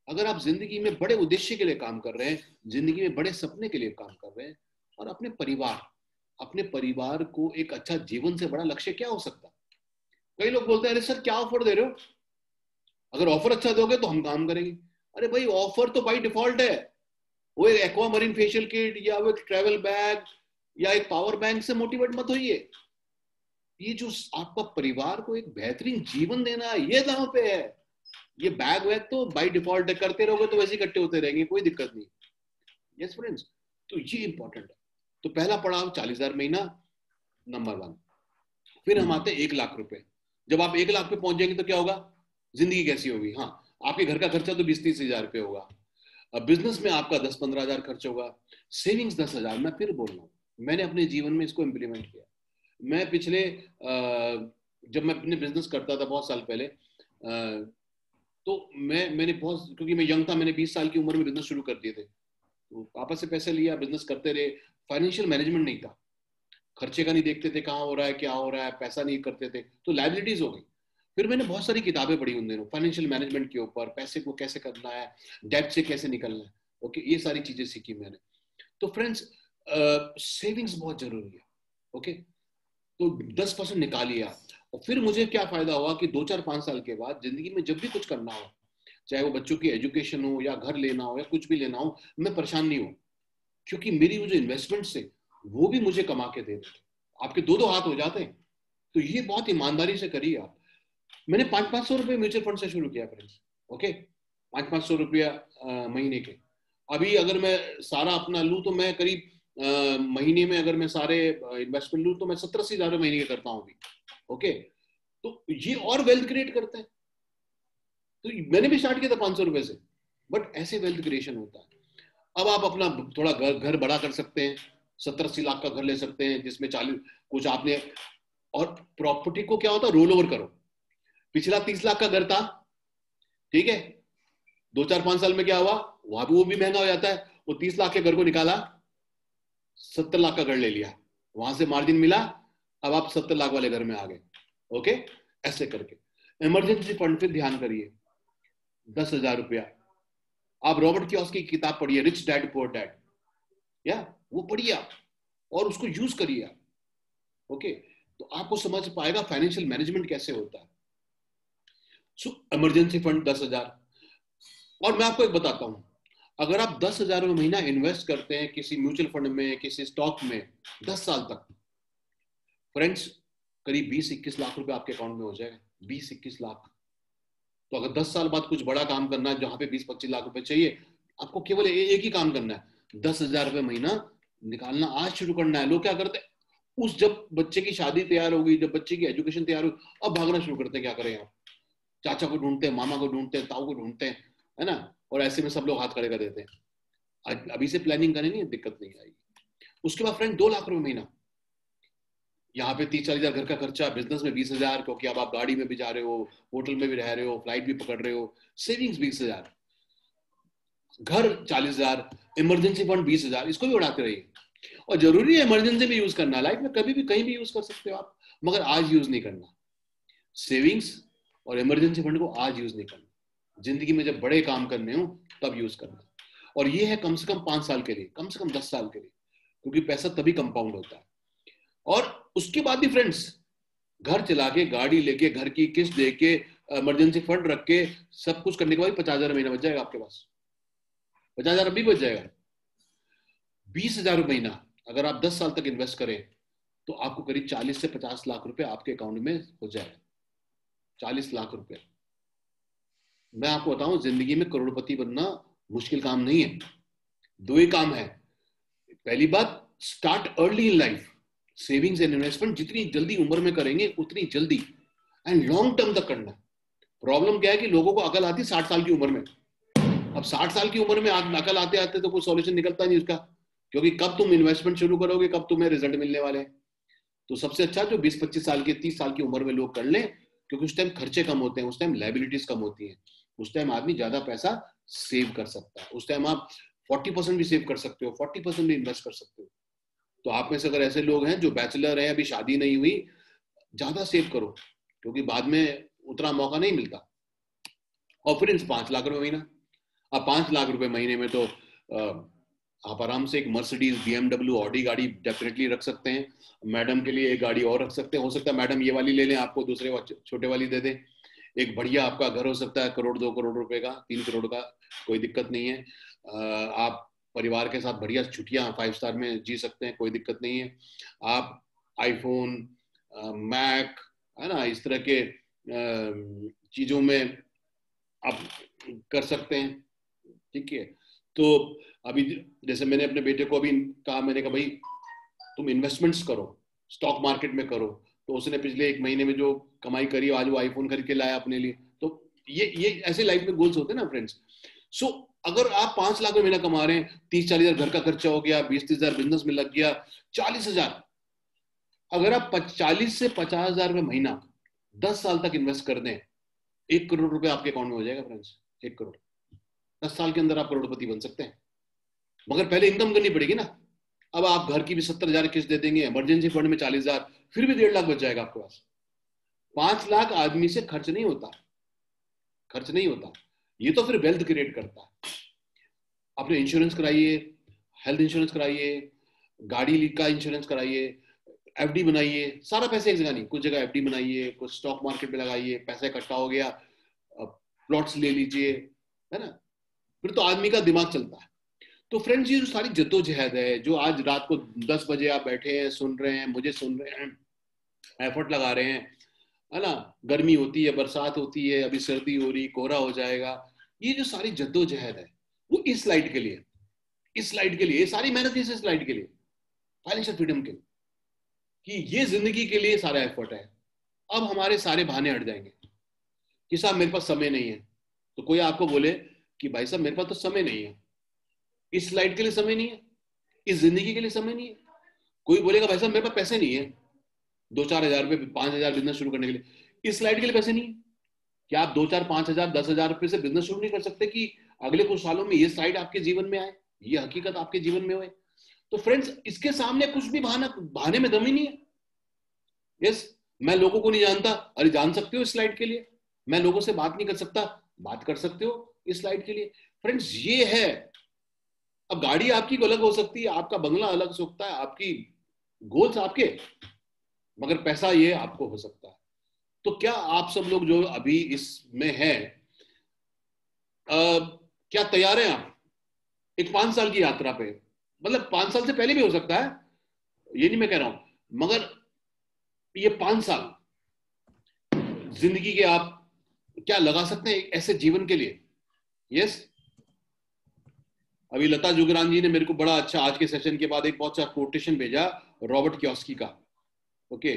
अगर आप जिंदगी में बड़े उद्देश्य के लिए काम कर रहे हैं, जिंदगी में बड़े सपने के लिए काम कर रहे हैं, और अपने परिवार को एक अच्छा जीवन से बड़ा लक्ष्य क्या हो सकता है? कई लोग बोलते हैं अरे सर क्या ऑफर दे रहे हो, अगर ऑफर अच्छा दोगे तो हम काम करेंगे। अरे भाई ऑफर तो बाई डिफॉल्ट है, वो एक एक्वा मरीन फेशियल किट या वो एक ट्रेवल बैग या एक पावर बैंक से मोटिवेट मत होइए। ये जो आपका परिवार को एक बेहतरीन जीवन देना है, ये दांव पे है। ये बैग वैग तो बाई डिफॉल्ट है, करते रहोगे तो वैसे इकट्ठे होते रहेंगे, कोई दिक्कत नहीं। यस फ्रेंड्स, तो ये इंपॉर्टेंट है। तो पहला पड़ाव 40,000 महीना, नंबर 1। फिर हम आते हैं 1 लाख रुपए। जब आप 1 लाख पे पहुंच जाएंगे तो क्या होगा, जिंदगी कैसी होगी? हाँ, आपके घर का खर्चा तो 20-30 हजार रुपये होगा, अब बिजनेस में आपका 10-15 हजार खर्च होगा, सेविंग्स 10,000। मैं फिर बोल रहा हूँ, मैंने अपने जीवन में इसको इम्प्लीमेंट किया। मैं पिछले जब मैं अपने बिजनेस करता था बहुत साल पहले, तो मैंने बहुत, क्योंकि मैं यंग था, मैंने 20 साल की उम्र में बिजनेस शुरू कर दिए थे, तो पापा से पैसे लिया, बिजनेस करते रहे। फाइनेंशियल मैनेजमेंट नहीं था, खर्चे का नहीं देखते थे कहाँ हो रहा है क्या हो रहा है, पैसा नहीं करते थे, तो लाइबिलिटीज हो गई। फिर मैंने बहुत सारी किताबें पढ़ी उन दिनों फाइनेंशियल मैनेजमेंट के ऊपर, पैसे को कैसे करना है, डेब्ट से कैसे निकलना है, ओके, ये सारी चीजें सीखी मैंने। तो फ्रेंड्स सेविंग्स बहुत जरूरी है, ओके। तो 10% निकालिए आप। और फिर मुझे क्या फायदा हुआ कि 2-4-5 साल के बाद जिंदगी में जब भी कुछ करना हो, चाहे वो बच्चों की एजुकेशन हो या घर लेना हो या कुछ भी लेना हो, मैं परेशान नहीं हूं, क्योंकि मेरी वो जो इन्वेस्टमेंट्स थे वो भी मुझे कमा के दे देते। आपके 2-2 हाथ हो जाते हैं। तो ये बहुत ईमानदारी से करिए आप। मैंने 500-500 रुपए म्यूचुअल फंड से शुरू किया फ्रेंड्स, ओके, 500-500 रुपया महीने के। अभी अगर मैं सारा अपना लूं तो मैं करीब महीने में, अगर मैं सारे इन्वेस्टमेंट लूं तो मैं 70-80 हजार महीने के करता हूं अभी, ओके। तो ये और वेल्थ क्रिएट करते हैं। तो मैंने भी स्टार्ट किया था 500 रुपए से, बट ऐसे वेल्थ क्रिएशन होता है। अब आप अपना थोड़ा घर बड़ा कर सकते हैं, 70-80 लाख का घर ले सकते हैं जिसमें 40 कुछ आपने, और प्रॉपर्टी को क्या होता है, रोल ओवर करो। पिछला 30 लाख का घर था, ठीक है, 2-4-5 साल में क्या हुआ, वहां भी वो भी महंगा हो जाता है, वो 30 लाख के घर को निकाला, 70 लाख का घर ले लिया, वहां से मार्जिन मिला, अब आप 70 लाख वाले घर में आ गए, ओके। ऐसे करके इमरजेंसी फंड पे ध्यान करिए, 10,000 रुपया। आप रॉबर्ट कियोसाकी की किताब पढ़िए, रिच डैड पुअर डैड, या वो पढ़िए आप और उसको यूज करिए आप, ओके। तो आपको समझ पाएगा फाइनेंशियल मैनेजमेंट कैसे होता है। सो इमरजेंसी फंड 10,000। और मैं आपको एक बताता हूं, अगर आप 10,000 महीना इन्वेस्ट करते हैं किसी म्यूचुअल फंड में, किसी स्टॉक में 10 साल तक, फ्रेंड्स करीब 20-21 लाख रुपए आपके अकाउंट में हो जाएगा, 20-21 लाख। तो अगर 10 साल बाद कुछ बड़ा काम करना है जहां पे 20-25 लाख रुपए चाहिए, आपको केवल एक ही काम करना है, 10,000 रुपए महीना निकालना आज शुरू करना है। लोग क्या करते हैं, उस जब बच्चे की शादी तैयार होगी, जब बच्चे की एजुकेशन तैयार होगी, अब भागना शुरू करते हैं, क्या करें आप, चाचा को ढूंढते हैं, मामा को ढूंढते हैं, ताऊ को ढूंढते हैं, है ना, और ऐसे में सब लोग हाथ खड़े कर देते हैं। अभी से प्लानिंग करनी नहीं, दिक्कत नहीं आएगी। उसके बाद फ्रेंड 2 लाख रुपए महीना, यहाँ पे 30-40 हजार घर का खर्चा, बिजनेस में 20 हजार, क्योंकि अब आप गाड़ी में भी जा रहे हो, होटल में भी रह रहे हो, फ्लाइट भी पकड़ रहे हो, सेविंग्स 20 हजार, घर 40 हजार, इमरजेंसी फंड 20 हजार, इसको भी उड़ाते रहिए। और जरूरी है इमरजेंसी में यूज करना, लाइफ में कभी भी कहीं भी यूज कर सकते हो आप, मगर आज यूज नहीं करना। सेविंग्स और इमरजेंसी फंड को आज यूज नहीं करना, जिंदगी में जब बड़े काम करने हो तब यूज करना। और ये है कम से कम 5 साल के लिए, कम से कम 10 साल के लिए, क्योंकि पैसा तभी कंपाउंड होता है। और उसके बाद भी फ्रेंड्स, घर चला के, गाड़ी लेके, घर की किस्त दे के, इमरजेंसी फंड रख के, सब कुछ करने के बाद 50 हजार महीना बच जाएगा आपके पास। 50 हजार अभी बच जाएगा। 20 हजार महीना अगर आप 10 साल तक इन्वेस्ट करें तो आपको करीब 40 से 50 लाख रुपए आपके अकाउंट में हो जाएगा। 40 लाख रुपए। मैं आपको बताऊं, जिंदगी में करोड़पति बनना मुश्किल काम नहीं है। 2 ही काम है। पहली बात, start early in life. Savings and investment जितनी जल्दी उम्र में करेंगे उतनी जल्दी, एंड लॉन्ग टर्म तक करना। प्रॉब्लम क्या है कि लोगों को अकल आती 60 साल की उम्र में। अब 60 साल की उम्र में अकल आते आते तो कोई सॉल्यूशन निकलता नहीं उसका, क्योंकि कब तुम इन्वेस्टमेंट शुरू करोगे, कब तुम्हें रिजल्ट मिलने वाले हैं। तो सबसे अच्छा जो 20-25 साल के, 30 साल की उम्र में लोग कर लें, क्योंकि उस टाइम खर्चे कम होते हैं, उस टाइम लायबिलिटीज कम होती हैं, उस टाइम आदमी ज्यादा पैसा सेव कर सकता है, उस टाइम आप 40% भी सेव कर सकते हो, 40% भी इन्वेस्ट कर सकते हो। तो आप में से अगर ऐसे लोग हैं जो बैचलर हैं, अभी शादी नहीं हुई, ज्यादा सेव करो, क्योंकि बाद में उतना मौका नहीं मिलता। और फिर 5 लाख रुपए महीना। अब 5 लाख रुपए महीने में तो आप आराम से एक मर्सिडीज, BMW, ऑडी गाड़ी डेफिनेटली रख सकते हैं। मैडम के लिए एक गाड़ी और रख सकते हैं, हो सकता है मैडम ये वाली ले लें, आपको दूसरे छोटे वाली दे दें। एक बढ़िया आपका घर हो सकता है, 1-2 करोड़ रुपए का, 3 करोड़ का, कोई दिक्कत नहीं है। आप परिवार के साथ बढ़िया छुट्टियां 5 स्टार में जी सकते हैं, कोई दिक्कत नहीं है। आप आईफोन, मैक, है ना, इस तरह के चीजों में आप कर सकते हैं। ठीक है। तो अभी जैसे मैंने अपने बेटे को अभी कहा, मैंने कहा भाई तुम इन्वेस्टमेंट्स करो, स्टॉक मार्केट में करो। तो उसने पिछले 1 महीने में जो कमाई करी, आज वो आईफोन खरीद के लाया अपने लिए। तो ये ऐसे लाइफ में गोल्स होते हैं ना फ्रेंड्स। सो अगर आप 5 लाख में महीना कमा रहे हैं, 30-40 हजार घर का खर्चा हो गया, 20-30 हजार बिजनेस में लग गया, 40 हजार, अगर आप 40 से 50 हजार में महीना 10 साल तक इन्वेस्ट कर दें, 1 करोड़ रुपए आपके अकाउंट में हो जाएगा फ्रेंड्स। 1 करोड़, 10 साल के अंदर आप करोड़पति बन सकते हैं, मगर पहले इनकम करनी पड़ेगी ना। अब आप घर की भी 70 हजार किस्त दे देंगे, इमरजेंसी फंड में 40 हजार, फिर भी 1.5 लाख बच जाएगा आपके पास। 5 लाख आदमी से खर्च नहीं होता, खर्च नहीं होता। ये तो फिर वेल्थ क्रिएट करता है। अपने इंश्योरेंस कराइए, हेल्थ इंश्योरेंस कराइए, गाड़ी का इंश्योरेंस कराइए, FD बनाइए। सारा पैसा एक जगह नहीं, कुछ जगह FD बनाइए, कुछ स्टॉक मार्केट में लगाइए, पैसा इकट्ठा हो गया, प्लॉट्स ले लीजिए, है ना, फिर तो आदमी का दिमाग चलता है। तो फ्रेंड्स, ये जो सारी जद्दोजहद है, जो आज रात को 10 बजे आप बैठे हैं, सुन रहे हैं, मुझे सुन रहे हैं, एफर्ट लगा रहे हैं, है ना, गर्मी होती है, बरसात होती है, अभी सर्दी हो रही, कोहरा हो जाएगा, ये जो सारी जद्दोजहद है वो इस स्लाइड के लिए, इस स्लाइड के लिए, ये सारी मेहनत इस स्लाइड के लिए, फाइनेंशियल फ्रीडम के लिए, कि ये जिंदगी के लिए सारा एफर्ट है। अब हमारे सारे बहाने हट जाएंगे कि साहब मेरे पास समय नहीं है। तो कोई आपको बोले कि भाई साहब मेरे पास तो समय नहीं है, इस स्लाइड के लिए समय नहीं है, इस जिंदगी के लिए समय नहीं है। कोई बोलेगा भाई साहब मेरे पास पैसे नहीं है 2-4 हजार रुपए, 5 हजार बिजनेस शुरू करने के लिए, इस स्लाइड के लिए पैसे नहीं है। क्या आप 2-4-5 हजार 10 हजार रुपए से बिजनेस शुरू नहीं कर सकते कि अगले कुछ सालों में ये स्लाइड आपके जीवन में आए, ये हकीकत आपके जीवन में होए? तो फ्रेंड्स, इसके सामने कुछ भी बहाने में दम ही नहीं है। यस, मैं लोगों को नहीं जानता, अरे जान सकते हो इस स्लाइड के लिए। मैं लोगों से बात नहीं कर सकता, बात कर सकते हो इस स्लाइड के लिए। फ्रेंड्स, ये है। अब गाड़ी आपकी अलग हो सकती है, आपका बंगला अलग हो सकता है, आपकी गोल्स आपके, मगर पैसा ये आपको हो सकता है। तो क्या आप सब लोग जो अभी इसमें हैं, क्या तैयार हैं आप एक 5 साल की यात्रा पे? मतलब 5 साल से पहले भी हो सकता है, ये नहीं मैं कह रहा हूं, मगर ये 5 साल जिंदगी के आप क्या लगा सकते हैं ऐसे जीवन के लिए? यस। अभी लता जुगरान जी ने मेरे को बड़ा अच्छा, आज के सेशन के बाद एक बहुत अच्छा कोटेशन भेजा रॉबर्ट कियोस्की का। ओके।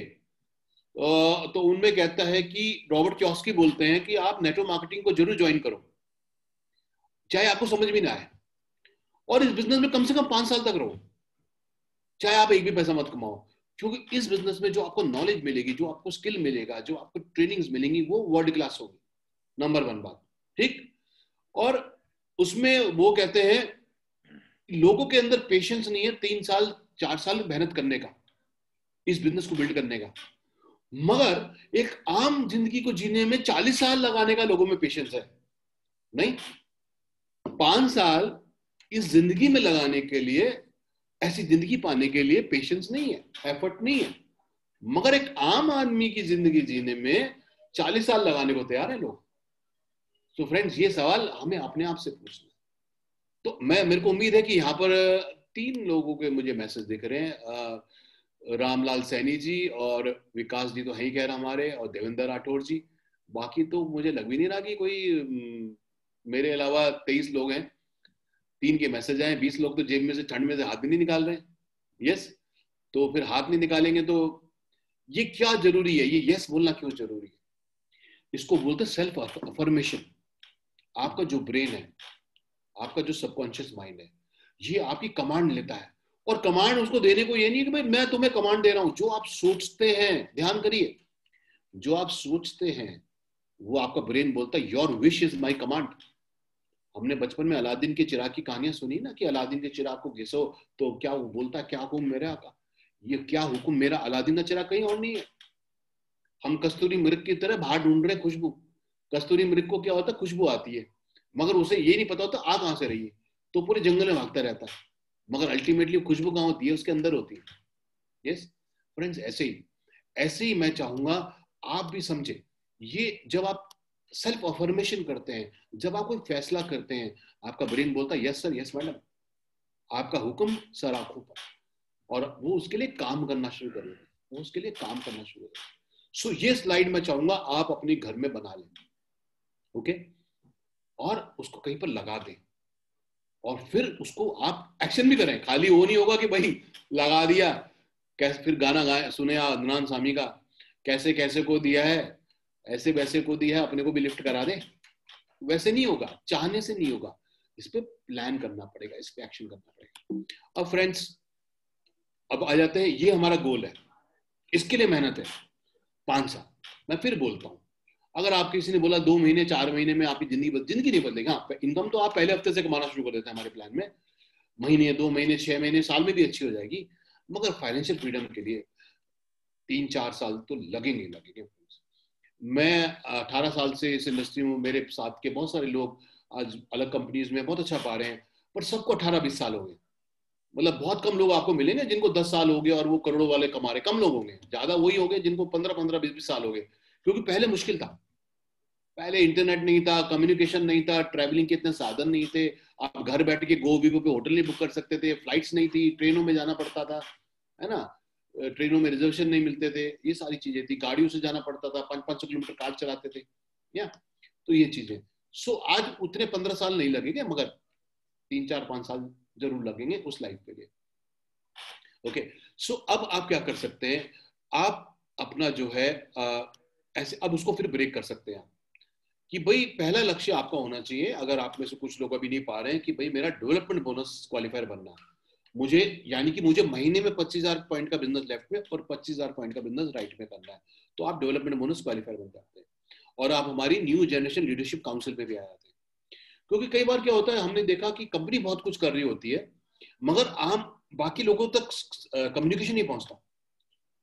तो उनमें कहता है कि रॉबर्ट कियोसाकी बोलते हैं कि आप नेटवर्क मार्केटिंग को जरूर ज्वाइन करो, चाहे आपको समझ में ना आए, और इस बिजनेस में कम से कम 5 साल तक रहो, चाहे आप एक भी पैसा मत कमाओ। क्योंकि इस बिजनेस में जो आपको नॉलेज मिलेगी, जो आपको स्किल मिलेगा, जो आपको ट्रेनिंग्स मिलेंगी, वो वर्ल्ड क्लास होगी। नंबर 1 बात, ठीक। और उसमें वो कहते हैं लोगों के अंदर पेशेंस नहीं है 3 साल 4 साल मेहनत करने का, इस बिजनेस को बिल्ड करने का, मगर एक आम जिंदगी को जीने में 40 साल लगाने का लोगों में पेशेंस है। नहीं, 5 साल इस जिंदगी में लगाने के लिए, ऐसी जिंदगी पाने के लिए पेशेंस नहीं है, एफर्ट नहीं है, मगर एक आम आदमी की जिंदगी जीने में 40 साल लगाने को तैयार है लोग। तो फ्रेंड्स, ये सवाल हमें अपने आप से पूछना है। तो मेरे को उम्मीद है कि यहाँ पर 3 लोगों के मुझे मैसेज दिख रहे हैं, रामलाल सैनी जी और विकास जी तो है ही कह रहा हमारे, और देवेंद्र राठौर जी। बाकी तो मुझे लग भी नहीं रहा कि कोई मेरे अलावा 23 लोग हैं। 3 के मैसेज आए, 20 लोग तो जेब में से ठंड में से हाथ भी नहीं निकाल रहे हैं। यस, तो फिर हाथ नहीं निकालेंगे तो ये क्या जरूरी है, ये यस बोलना क्यों जरूरी है? इसको बोलते सेल्फ अफर्मेशन। आपका जो ब्रेन है, आपका जो सबकॉन्शियस माइंड है, ये आपकी कमांड लेता है, और कमांड उसको देने को ये नहीं कि भाई मैं तुम्हें कमांड दे रहा हूं। जो आप सोचते हैं, ध्यान करिए, जो आप सोचते हैं वो आपका ब्रेन बोलता है your wish is my command. हमने बचपन में अलादीन के चिराग की कहानियां सुनी ना, कि अलादीन के चिराग को घिसो तो क्या वो बोलता, क्या हुक्म मेरा का, ये क्या हुक्म मेरा, अलादीन का चिराग कहीं और नहीं है। हम कस्तूरी मृग की तरह बाहर ढूंढ रहे खुशबू। कस्तूरी मृग को क्या होता है, खुशबू आती है, मगर उसे ये नहीं पता होता आ कहां से रही है, तो पूरे जंगल में भागता रहता है, मगर अल्टीमेटली खुशबू कहां होती है, उसके अंदर होती है। यस फ्रेंड्स, ऐसे ही मैं चाहूंगा आप भी समझे। ये जब आप सेल्फ अफर्मेशन करते हैं, जब आप कोई फैसला करते हैं, आपका ब्रेन बोलता है यस सर, यस मैडम, आपका हुक्म सर आंखों पर, और वो उसके लिए काम करना शुरू करेगा, वो उसके लिए काम करना शुरू करेगा। सो ये स्लाइड मैं चाहूंगा आप अपने घर में बना लें, ओके, और उसको कहीं पर लगा दें, और फिर उसको आप एक्शन भी करें। खाली वो नहीं होगा कि भाई लगा दिया, कैसे फिर गाना गाए सुने अदनान सामी का, कैसे कैसे को दिया है, ऐसे वैसे को दिया है, अपने को भी लिफ्ट करा दे। वैसे नहीं होगा, चाहने से नहीं होगा, इस पे प्लान करना पड़ेगा, इस पे एक्शन करना पड़ेगा। अब फ्रेंड्स, अब आ जाते हैं, ये हमारा गोल है, इसके लिए मेहनत है 5 साल। मैं फिर बोलता हूँ, अगर आप किसी ने बोला 2 महीने 4 महीने में आपकी जिंदगी नहीं बदलेगी, हाँ इनकम तो आप पहले हफ्ते से कमाना शुरू कर देते हैं हमारे प्लान में, महीने 2 महीने 6 महीने साल में भी अच्छी हो जाएगी, मगर फाइनेंशियल फ्रीडम के लिए 3-4 साल तो लगेंगे। मैं 18 साल से इस इंडस्ट्री में, मेरे साथ के बहुत सारे लोग आज अलग कंपनीज में बहुत अच्छा पा रहे हैं, पर सबको 18-20 साल हो गए। मतलब बहुत कम लोग आपको मिलेंगे जिनको 10 साल हो गए और वो करोड़ों वाले कमा रहे, कम लोग होंगे, ज्यादा वही हो गए जिनको 15-15 20-20 साल हो गए। क्योंकि पहले मुश्किल था, पहले इंटरनेट नहीं था, कम्युनिकेशन नहीं था, ट्रैवलिंग के इतने साधन नहीं थे, आप घर बैठ के GoWivo पे होटल नहीं बुक कर सकते थे, फ्लाइट्स नहीं थी, ट्रेनों में जाना पड़ता था, है ना, ट्रेनों में रिजर्वेशन नहीं मिलते थे, ये सारी चीजें थी, गाड़ियों से जाना पड़ता था, 500-500 किलोमीटर कार चलाते थे, या तो ये चीजें। सो आज उतने 15 साल नहीं लगेंगे, मगर 3-4-5 साल जरूर लगेंगे उस लाइफ के लिए। ओके, सो अब आप क्या कर सकते हैं, आप अपना जो है ऐसे अब उसको फिर ब्रेक कर सकते हैं कि भाई पहला लक्ष्य आपका होना चाहिए, अगर आप में से कुछ लोग अभी नहीं पा रहे हैं, कि भाई मेरा डेवलपमेंट बोनस क्वालिफायर बनना है मुझे, यानी कि मुझे महीने में 25,000 पॉइंट का बिजनेस लेफ्ट में और 25,000 पॉइंट का बिजनेस राइट में करना है, तो आप डेवलपमेंट बोनस क्वालिफायर बन जाते हैं, और आप हमारी न्यू जनरेशन लीडरशिप काउंसिल पे भी आ जाते हैं। क्योंकि कई बार क्या होता है, हमने देखा कि कंपनी बहुत कुछ कर रही होती है, मगर आम बाकी लोगों तक कम्युनिकेशन नहीं पहुंचता।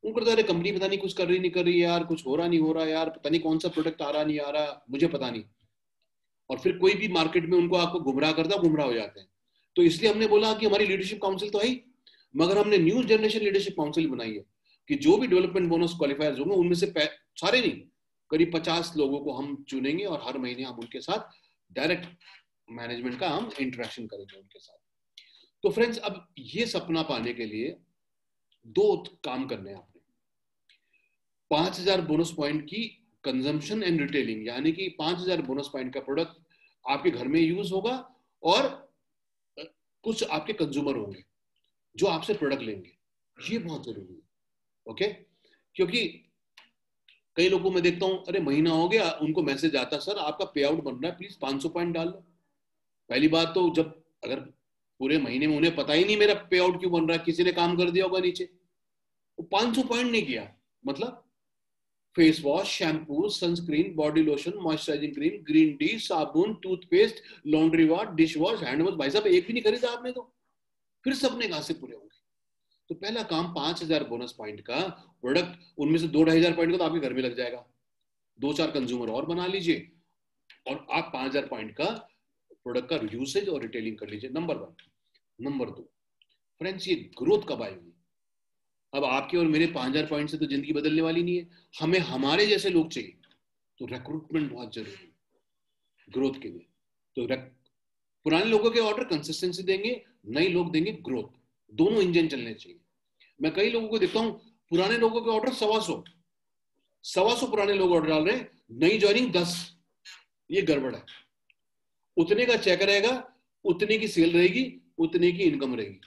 उनको लगता है कंपनी पता नहीं कुछ कर रही नहीं कर रही यार, कुछ हो रहा नहीं हो रहा यार, पता नहीं कौन सा प्रोडक्ट आ रहा नहीं आ रहा, मुझे पता नहीं, और फिर कोई भी मार्केट में उनको आपको गुमराह करता, गुमराह हो जाते हैं। तो इसलिए हमने बोला कि हमारी लीडरशिप काउंसिल तो है ही, मगर हमने न्यू जनरेशन लीडरशिप काउंसिल बनाई है, कि जो भी डेवलपमेंट बोनस क्वालिफायर्स होंगे उनमें से सारे नहीं, करीब 50 लोगों को हम चुनेंगे, और हर महीने हम उनके साथ डायरेक्ट मैनेजमेंट का हम इंटरेक्शन करेंगे उनके साथ। तो फ्रेंड्स, अब ये सपना पाने के लिए 2 काम करने हैं आपने। 5,000 बोनस पॉइंट की कंजम्पशन एंड रिटेलिंग, यानी कि 5,000 बोनस पॉइंट का प्रोडक्ट आपके घर में यूज होगा, और कुछ आपके कंज्यूमर होंगे जो आपसे प्रोडक्ट लेंगे, ये बहुत जरूरी है। ओके, क्योंकि कई लोगों में देखता हूं, अरे महीना हो गया, उनको मैसेज आता, सर आपका पे आउट बन रहा है, प्लीज 500 पॉइंट डाल लो। पहली बात तो, जब अगर पूरे महीने में उन्हें पता ही नहीं मेरा पे आउट क्यों बन रहा है, किसी ने काम कर दिया होगा नीचे, वो 500 पॉइंट नहीं किया, मतलब face wash, shampoo, sunscreen, body lotion, moisturising cream, green tea, साबुन, toothpaste, laundry wash, dish wash, hand wash, भाई साहब एक भी नहीं खरीदा आपने तो फिर सपने कहां से पूरे होंगे? तो पहला काम 5,000 बोनस पॉइंट का प्रोडक्ट, उनमें से 2-2,500 पॉइंट का तो आपके घर में लग जाएगा, 2-4 कंज्यूमर और बना लीजिए और आप 5,000 पॉइंट का प्रोडक्ट का यूसेज और रिटेलिंग कर लीजिए। नंबर 1। नंबर 2, फ्रेंड्स, ये ग्रोथ कब आएगी? अब आपके और मेरे 5,000 पॉइंट से तो जिंदगी बदलने वाली नहीं है, हमें हमारे जैसे लोग चाहिए, तो रिक्रूटमेंट बहुत जरूरी है ग्रोथ के लिए। तो पुराने लोगों के ऑर्डर कंसिस्टेंसी देंगे, नए लोग देंगे ग्रोथ, दोनों इंजन चलने चाहिए। मैं कई लोगों को देखता हूं, पुराने लोगों के ऑर्डर 125 पुराने लोग ऑर्डर डाल रहे हैं, नई ज्वाइनिंग 10, ये गड़बड़ है। उतने का चेक रहेगा, उतने की सेल रहेगी, उतने की इनकम रहेगी।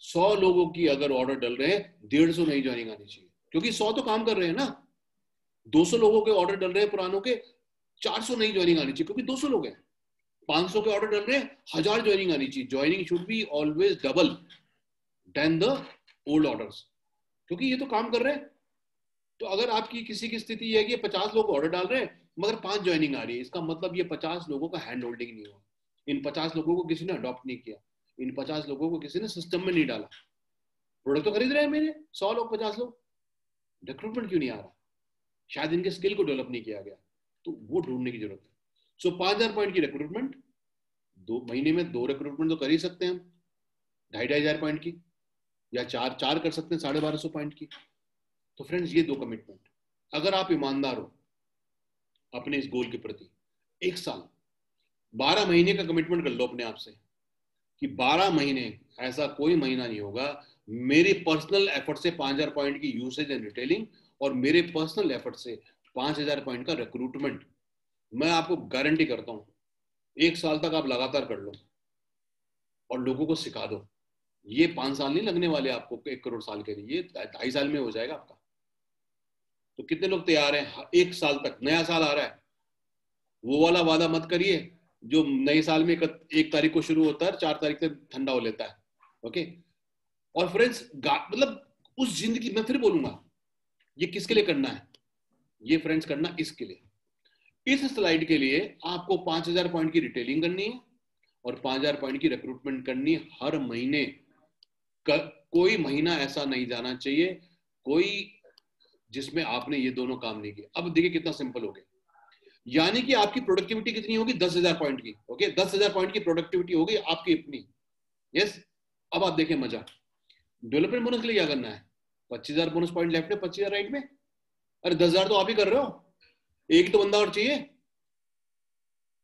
100 लोगों की अगर ऑर्डर डल रहे हैं, 150 नई ज्वाइनिंग आनी चाहिए, क्योंकि 100 तो काम कर रहे हैं ना। 200 लोगों के ऑर्डर डल रहे हैं पुरानों के, 400 नई ज्वाइनिंग आनी चाहिए, क्योंकि 200 लोग हैं। 500 के ऑर्डर डल रहे हैं, 1000 ज्वाइनिंग आनी चाहिए। Joining should be always double than the old orders, क्योंकि ये तो काम कर रहे हैं। तो अगर आपकी किसी की स्थिति यह है कि 50 लोग ऑर्डर डाल रहे हैं मगर 5 ज्वाइनिंग आ रही है, इसका मतलब ये 50 लोगों का हैंड होल्डिंग नहीं हुआ, इन 50 लोगों को किसी ने अडॉप्ट नहीं किया, इन 50 लोगों को किसी ने सिस्टम में नहीं डाला। प्रोडक्ट तो खरीद रहे हैं मेरे 100 लोग, 50 लोग, रिक्रूटमेंट क्यों नहीं आ रहा? शायद इनके स्किल को डेवलप नहीं किया गया, तो वो ढूंढने की जरूरत है। सो 5,000 पॉइंट की रिक्रूटमेंट, 2 महीने में 2 रिक्रूटमेंट तो कर ही सकते हैं हम, 2,500 पॉइंट की, या 4 कर सकते हैं 1,250 पॉइंट की। तो फ्रेंड्स, ये 2 कमिटमेंट, अगर आप ईमानदार हो अपने इस गोल के प्रति, 1 साल 12 महीने का कमिटमेंट कर लो अपने आप से कि 12 महीने, ऐसा कोई महीना नहीं होगा मेरी पर्सनल एफर्ट से 5,000 पॉइंट की यूसेज एंड रिटेलिंग और मेरे पर्सनल एफर्ट से 5,000 पॉइंट का रिक्रूटमेंट, मैं आपको गारंटी करता हूं 1 साल तक आप लगातार कर लो और लोगों को सिखा दो। ये 5 साल नहीं लगने वाले आपको 1 करोड़ साल के लिए, ये 2.5 साल में हो जाएगा आपका। तो कितने लोग तैयार हैं 1 साल तक? नया साल आ रहा है, वो वाला वादा मत करिए जो नए साल में 1 तारीख को शुरू होता है, 4 तारीख तक ठंडा हो लेता है। ओके। और फ्रेंड्स, मतलब उस जिंदगी, मैं फिर बोलूंगा, ये किसके लिए करना है? ये फ्रेंड्स करना इसके लिए, इस स्लाइड के लिए आपको 5,000 पॉइंट की रिटेलिंग करनी है और 5,000 पॉइंट की रिक्रूटमेंट करनी है हर महीने। कोई महीना ऐसा नहीं जाना चाहिए कोई जिसमें आपने ये दोनों काम नहीं किए। अब देखिए कितना सिंपल हो गया, यानी कि आपकी प्रोडक्टिविटी कितनी होगी? 10,000 पॉइंट की। ओके, 10,000 पॉइंट की प्रोडक्टिविटी होगी आपकी अपनी। यस। अब आप देखें मजा, डेवलपमेंट बोनस के लिए क्या करना है? 25,000 बोनस पॉइंट लेफ्ट में, 25,000 राइट में। अरे 10,000 तो आप ही कर रहे हो, एक तो बंदा और चाहिए,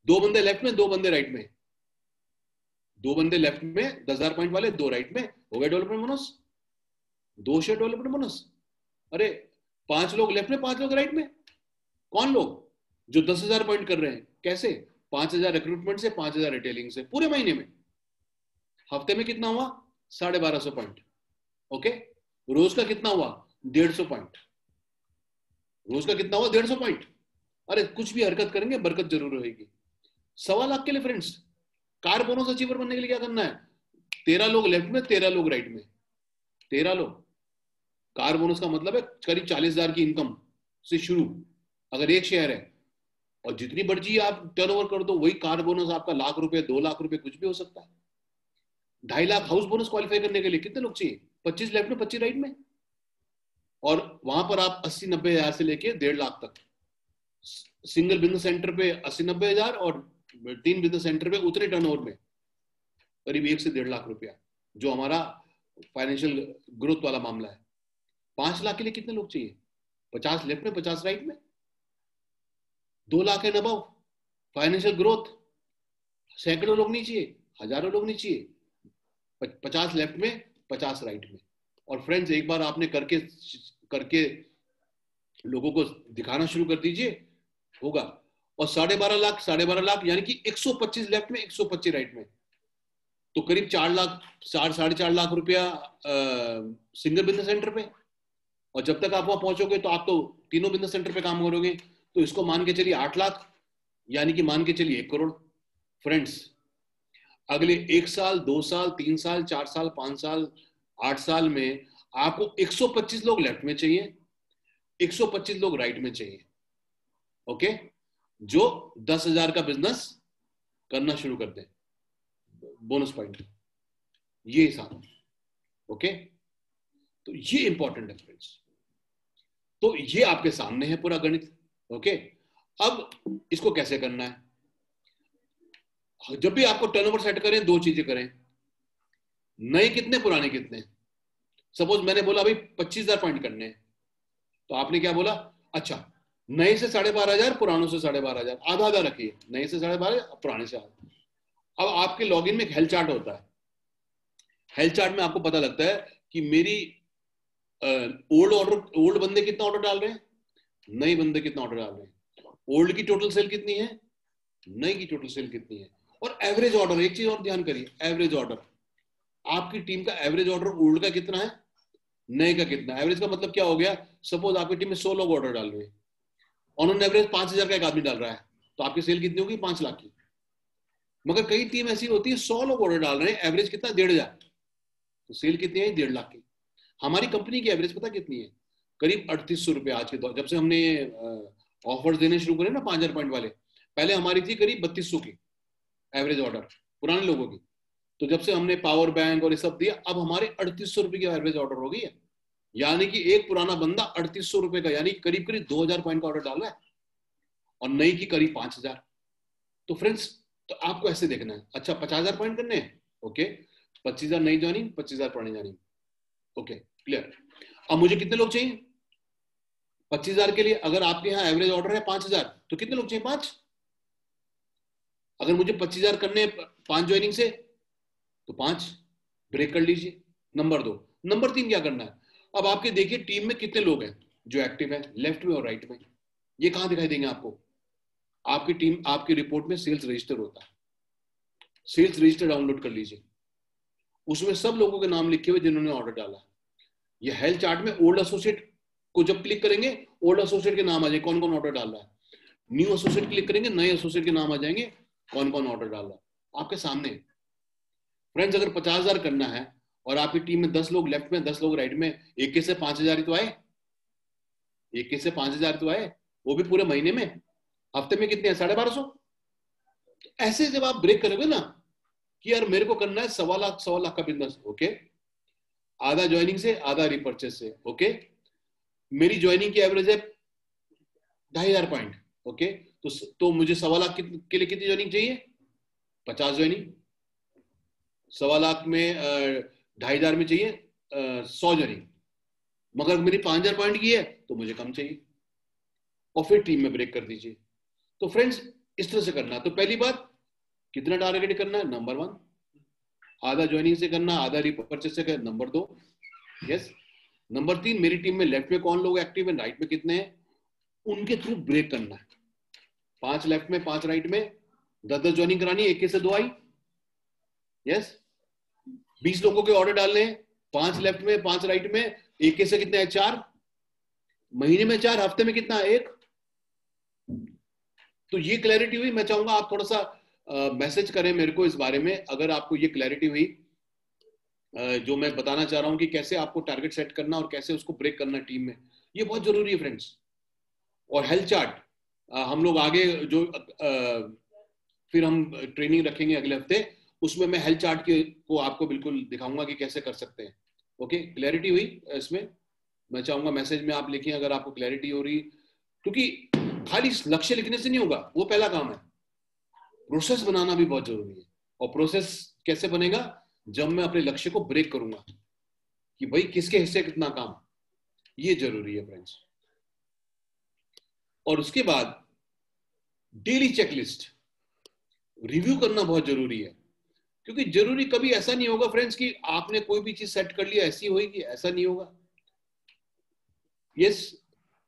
2 बंदे लेफ्ट में, 2 बंदे राइट में, 2 बंदे लेफ्ट में 10,000 पॉइंट वाले, 2 राइट में, हो गया development bonus, 2 share development bonus. अरे 5 लोग लेफ्ट में, 5 लोग राइट में, कौन लोग? जो 10,000 पॉइंट कर रहे हैं। कैसे? 5,000 रिक्रूटमेंट से, 5,000 रिटेलिंग से, पूरे महीने में। हफ्ते में कितना हुआ? 1,250 पॉइंट। ओके। रोज का कितना हुआ? 150 पॉइंट। रोज का कितना हुआ? 150 पॉइंट। अरे कुछ भी हरकत करेंगे बरकत जरूर रहेगी। 1,25,000 के लिए फ्रेंड्स, कार बोनस अचीवर बनने के लिए क्या करना है? 13 लोग लेफ्ट में, 13 लोग राइट में, 13 लोग। कार बोनस का मतलब है करीब 40,000 की इनकम से शुरू, अगर एक शेयर है, और जितनी मर्जी आप टर्नओवर कर दो, वही कार बोनस आपका 1,00,000 रुपए, 2 लाख रुपए, कुछ भी हो सकता है। 2.5 लाख हाउस बोनस क्वालिफाई करने के लिए कितने लोग चाहिए? 25 लेफ्ट में, 25 राइट में, और वहां पर आप 80-90 हजार से लेके 1.5 लाख तक। सिंगल बिजनेस सेंटर पे 80-90 हजार और 3 बिजनेस सेंटर पे उतने टर्नओवर में करीब 1 से 1.5 लाख रुपया, जो हमारा फाइनेंशियल ग्रोथ वाला मामला है। 5 लाख के लिए कितने लोग चाहिए? 50 लेफ्ट में, 50 राइट में, 2 lakh and above financial growth. सैकड़ों लोग नहीं चाहिए, हजारों लोग नहीं चाहिए, 50 लेफ्ट में, 50 राइट में। और फ्रेंड्स, एक बार आपने करके करके लोगों को दिखाना शुरू कर दीजिए, होगा। और 12.5 लाख यानी कि 125 लेफ्ट में, 125 राइट में, तो करीब 4 लाख, 4-4.5 लाख रुपया सिंगल बिजनेस सेंटर पे, और जब तक आप वहां पहुंचोगे तो आप तो तीनों बिजनेस सेंटर पे काम करोगे, तो इसको मान के चलिए 8 लाख, यानी कि मान के चलिए 1 करोड़। फ्रेंड्स, अगले 1 साल, 2 साल, 3 साल, 4 साल, 5 साल, 8 साल में आपको 125 लोग लेफ्ट में चाहिए, 125 लोग राइट में चाहिए। ओके, जो 10,000 का बिजनेस करना शुरू करते हैं। बोनस पॉइंट ये हिसाब। ओके, तो ये इंपॉर्टेंट है फ्रेंड्स। तो ये आपके सामने है पूरा गणित। ओके, अब इसको कैसे करना है? जब भी आपको टर्नओवर सेट करें, दो चीजें करें, नए कितने, पुराने कितने। सपोज मैंने बोला भाई 25,000 पॉइंट करने हैं, तो आपने क्या बोला, अच्छा नए से 12,500, पुरानों से 12,500, आधा आधा रखिए, नए से 12,500, पुराने से आधा। अब आपके लॉगिन में एक हेल्थ चार्ट होता है। हेल्थ चार्ट में आपको पता लगता है कि मेरी ओल्ड बंदे कितना ऑर्डर डाल रहे हैं, नए बंदे कितना ऑर्डर डाल रहे हैं, ओल्ड की टोटल सेल कितनी है, नई की टोटल सेल कितनी है, और एवरेज ऑर्डर। एक चीज और ध्यान करिए, एवरेज ऑर्डर। आपकी टीम का एवरेज ऑर्डर ओल्ड का कितना है, नए का कितना। एवरेज का मतलब क्या हो गया, सपोज आपकी टीम में 100 लोग ऑर्डर डाल रहे हैं, ऑन एवरेज 5,000 का एक आदमी डाल रहा है, तो आपकी सेल कितनी होगी, 5 लाख की। मगर कई टीम ऐसी होती है 100 लोग ऑर्डर डाल रहे हैं, एवरेज कितना, 1,500, तो सेल कितनी है, 1.5 लाख की। हमारी कंपनी की एवरेज पता कितनी है, करीब 3800 रुपए। आज के दौर जब से हमने ऑफर्स देने शुरू करे ना 5,000 पॉइंट वाले, पहले हमारी थी करीब 3200 की एवरेज ऑर्डर पुराने लोगों की। तो जब से हमने पावर बैंक और ये सब दिया, अब हमारे 3800 रुपए की एवरेज ऑर्डर हो गई है। यानी कि एक पुराना बंदा 3800 रुपए का, यानी करीब करीब 2,000 पॉइंट का ऑर्डर डाल रहा है, और नई की करीब 5,000। तो फ्रेंड्स, तो आपको ऐसे देखना है, अच्छा 50,000 पॉइंट करने हैं, ओके, 25,000 नई ज्वाइनिंग, 25,000 पुरानी ज्वाइनिंग। Okay, clear. अब मुझे कितने लोग चाहिए 25,000 के लिए? अगर आपके यहाँ एवरेज ऑर्डर है 5,000, तो कितने लोग चाहिए, 5। अगर मुझे 25,000 करने 5 ज्वाइनिंग से, तो 5 ब्रेक कर लीजिए। नंबर 2। नंबर 3 क्या करना है, अब आपके देखिए टीम में कितने लोग हैं जो एक्टिव है, लेफ्ट में और राइट में। ये कहां दिखाई देंगे आपको, आपकी टीम, आपकी रिपोर्ट में सेल्स रजिस्टर होता है, सेल्स रजिस्टर डाउनलोड कर लीजिए, उसमें सब लोगों के नाम लिखे हुए जिन्होंने ऑर्डर डाला। ये हेल्थ चार्ट में ओल्ड एसोसिएट को जब क्लिक करेंगे, ओल्ड एसोसिएट के नाम आ जाएंगे, कौन कौन ऑर्डर डाल रहा है। न्यू एसोसिएट क्लिक करेंगे, नए एसोसिएट के नाम आ जाएंगे, कौन कौन ऑर्डर डाल रहा है, आपके सामने। फ्रेंड्स, अगर 50,000 करना है और आपकी टीम में 10 लोग लेफ्ट में, 10 लोग राइट में, 21 से 5,000 ही तो आए, 21 से 5,000 तो आए, वो भी पूरे महीने में। हफ्ते में कितने हैं, 1250। ऐसे जब आप ब्रेक करोगे ना कि यार मेरे को करना है 1.25 लाख का बिजनेस, ओके, आधा ज्वाइनिंग से, आधा रिपर्चेस से, ओके, मेरी ज्वाइनिंग की एवरेज है 2,500 पॉइंट, ओके, तो मुझे 1.25 लाख के लिए कितनी ज्वाइनिंग चाहिए, 50 ज्वाइनिंग। 1.25 लाख में 2,500 में चाहिए 100 ज्वाइनिंग। मगर मेरी 5,000 पॉइंट की है तो मुझे कम चाहिए, और फिर टीम में ब्रेक कर दीजिए। तो फ्रेंड्स, इस तरह से करना। तो पहली बात, कितना टारगेट करना है, नंबर 1, आधा ज्वाइनिंग से करना, आधा रिपर्चेस से करना, नंबर 2, यस। नंबर 3, मेरी टीम में लेफ्ट में कौन लोग एक्टिव है, राइट में कितने हैं, उनके थ्रू ब्रेक करना है। 5 लेफ्ट में, 5 राइट में, 10-10 ज्वाइनिंग करानी है, 21 से 2 आई, यस। 20 लोगों के ऑर्डर डालने हैं, 5 लेफ्ट में, 5 राइट में, 21 से कितने हैं, 4, महीने में 4, हफ्ते में कितना, 1। तो ये क्लैरिटी हुई। मैं चाहूंगा आप थोड़ा सा मैसेज करें मेरे को इस बारे में, अगर आपको ये क्लैरिटी हुई जो मैं बताना चाह रहा हूं कि कैसे आपको टारगेट सेट करना और कैसे उसको ब्रेक करना टीम में, ये बहुत जरूरी है फ्रेंड्स। और हेल्थ चार्ट हम लोग आगे जो फिर हम ट्रेनिंग रखेंगे अगले हफ्ते, उसमें मैं हेल्थ चार्ट को आपको बिल्कुल दिखाऊंगा कि कैसे कर सकते हैं। ओके, क्लैरिटी हुई इसमें? मैं चाहूंगा मैसेज में आप लिखें अगर आपको क्लैरिटी हो रही, क्योंकि खाली लक्ष्य लिखने से नहीं होगा, वो पहला काम है, प्रोसेस बनाना भी बहुत जरूरी है। और प्रोसेस कैसे बनेगा, जब मैं अपने लक्ष्य को ब्रेक करूंगा कि भाई किसके हिस्से कितना काम, ये जरूरी है फ्रेंड्स। और उसके बाद डेली चेकलिस्ट रिव्यू करना बहुत जरूरी है, क्योंकि जरूरी कभी ऐसा नहीं होगा फ्रेंड्स कि आपने कोई भी चीज सेट कर लिया ऐसी होगी, ऐसा नहीं होगा। यस,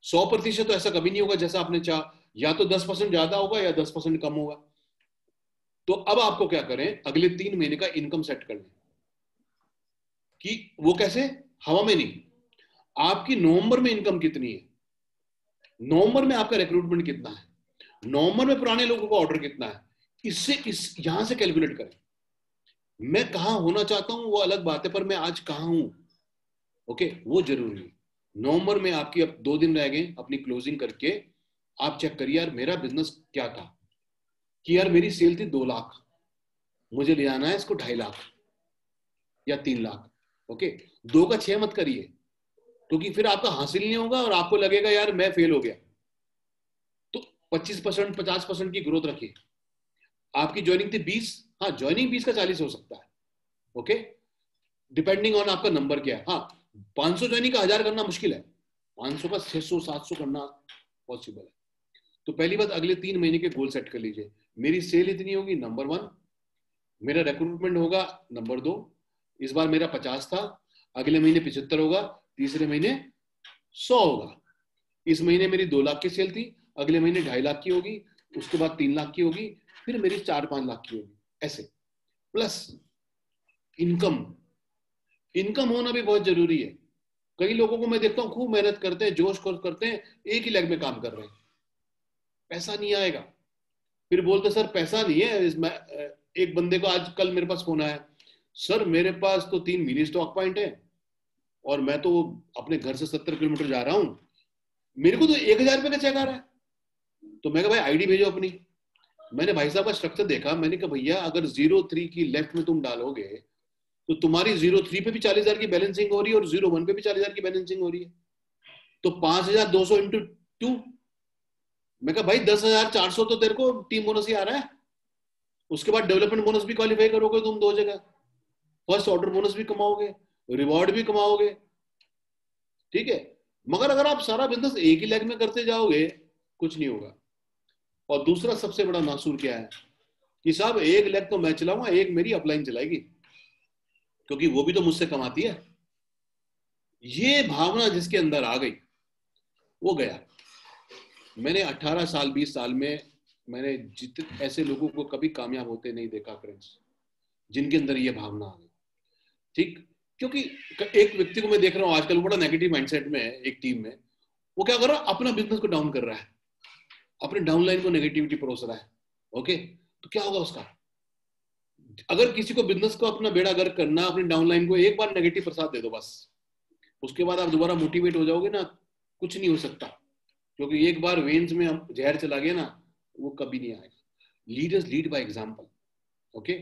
100% तो ऐसा कभी नहीं होगा जैसा आपने चाहा, या तो 10% ज्यादा होगा या 10% कम होगा। तो अब आपको क्या करें, अगले 3 महीने का इनकम सेट कर लें। कि वो कैसे, हवा में नहीं, आपकी नवंबर में इनकम कितनी है, नवंबर में आपका रिक्रूटमेंट कितना है, नवंबर में पुराने लोगों को ऑर्डर कितना है, इससे इस यहां से कैलकुलेट करें। मैं कहां होना चाहता हूं वो अलग बात है, पर मैं आज कहां हूं, ओके, वो जरूरी है। नवंबर में आपकी अब 2 दिन रह गए अपनी क्लोजिंग करके, आप चेक करिए यार मेरा बिजनेस क्या था, कि यार मेरी सेल थी 2 लाख, मुझे ले आना है इसको 2.5 लाख या 3 लाख, ओके। 2 का 6 मत करिए, क्योंकि फिर आपका हासिल नहीं होगा और आपको लगेगा यार मैं फेल हो गया। तो 25%, 50% की ग्रोथ रखिए। आपकी ज्वाइनिंग थी 20, हाँ ज्वाइनिंग 20 का 40 हो सकता है, ओके, डिपेंडिंग ऑन आपका नंबर क्या है। हाँ, 500 ज्वाइनिंग का 1000 करना मुश्किल है, 500 का 600 700 करना पॉसिबल है। तो पहली बात, अगले 3 महीने के गोल सेट कर लीजिए। मेरी सेल इतनी होगी, नंबर 1। मेरा रिक्रूटमेंट होगा, नंबर 2। इस बार मेरा 50 था, अगले महीने 75 होगा, तीसरे महीने 100 होगा। इस महीने मेरी 2 लाख की सेल थी, अगले महीने 2.5 लाख की होगी, उसके बाद 3 लाख की होगी, फिर मेरी 4-5 लाख की होगी, ऐसे। प्लस इनकम, इनकम होना भी बहुत जरूरी है। कई लोगों को मैं देखता हूँ खूब मेहनत करते हैं, जोश खोश करते हैं, एक ही लेग में काम कर रहे हैं, पैसा नहीं आएगा। फिर बोलते सर पैसा नहीं है इसमें। एक बंदे को आज कल मेरे पास फोन आया, सर मेरे पास तो 3 मिनी स्टॉक पॉइंट है और मैं तो अपने घर से 70 किलोमीटर जा रहा हूं, मेरे को तो 1,000 रुपए का चेक आ रहा है। तो मैं कहा भाई आईडी भेजो अपनी। मैंने भाई साहब का स्ट्रक्चर देखा, मैंने कहा भैया अगर 03 की लेफ्ट में तुम डालोगे तो तुम्हारी 03 पे भी 40,000 की बैलेंसिंग हो रही है और 01 पे भी 40,000 की बैलेंसिंग हो रही है, तो 5,200 इंटू 2। मैं कहा भाई 10,400 तो तेरे को टीम बोनस ही आ रहा है, उसके बाद डेवलपमेंट बोनस भी क्वालिफाई करोगे तुम 2 जगह, फर्स्ट ऑर्डर बोनस भी कमाओगे, रिवॉर्ड भी कमाओगे, ठीक है। मगर अगर आप सारा बिजनेस एक ही लेग में करते जाओगे, कुछ नहीं होगा। और दूसरा सबसे बड़ा नासूर क्या है कि साहब एक लेग तो मैं चलाऊंगा, एक मेरी अपलाइन चलाएगी, क्योंकि वो भी तो मुझसे कमाती है। ये भावना जिसके अंदर आ गई वो गया। मैंने 18 साल 20 साल में मैंने जितने ऐसे लोगों को कभी कामयाब होते नहीं देखा फ्रेंड्स, जिनके अंदर ये भावना आ गई, ठीक। क्योंकि एक व्यक्ति को मैं देख रहा हूं आजकल बड़ा नेगेटिव माइंडसेट में है एक टीम में, वो क्या कर रहा है, अपना बिजनेस को डाउन कर रहा है, अपने डाउनलाइन को नेगेटिविटी परोस रहा है, ओके। तो क्या होगा उसका, अगर किसी को बिजनेस को अपना बेड़ा गर्क करना, अपनी डाउनलाइन को एक बार नेगेटिव प्रसाद दे दो बस, उसके बाद आप दोबारा मोटिवेट हो जाओगे ना, कुछ नहीं हो सकता। क्योंकि एक बार वेन्स में जहर चला गया ना, वो कभी नहीं आएगा। Leaders lead by example, okay.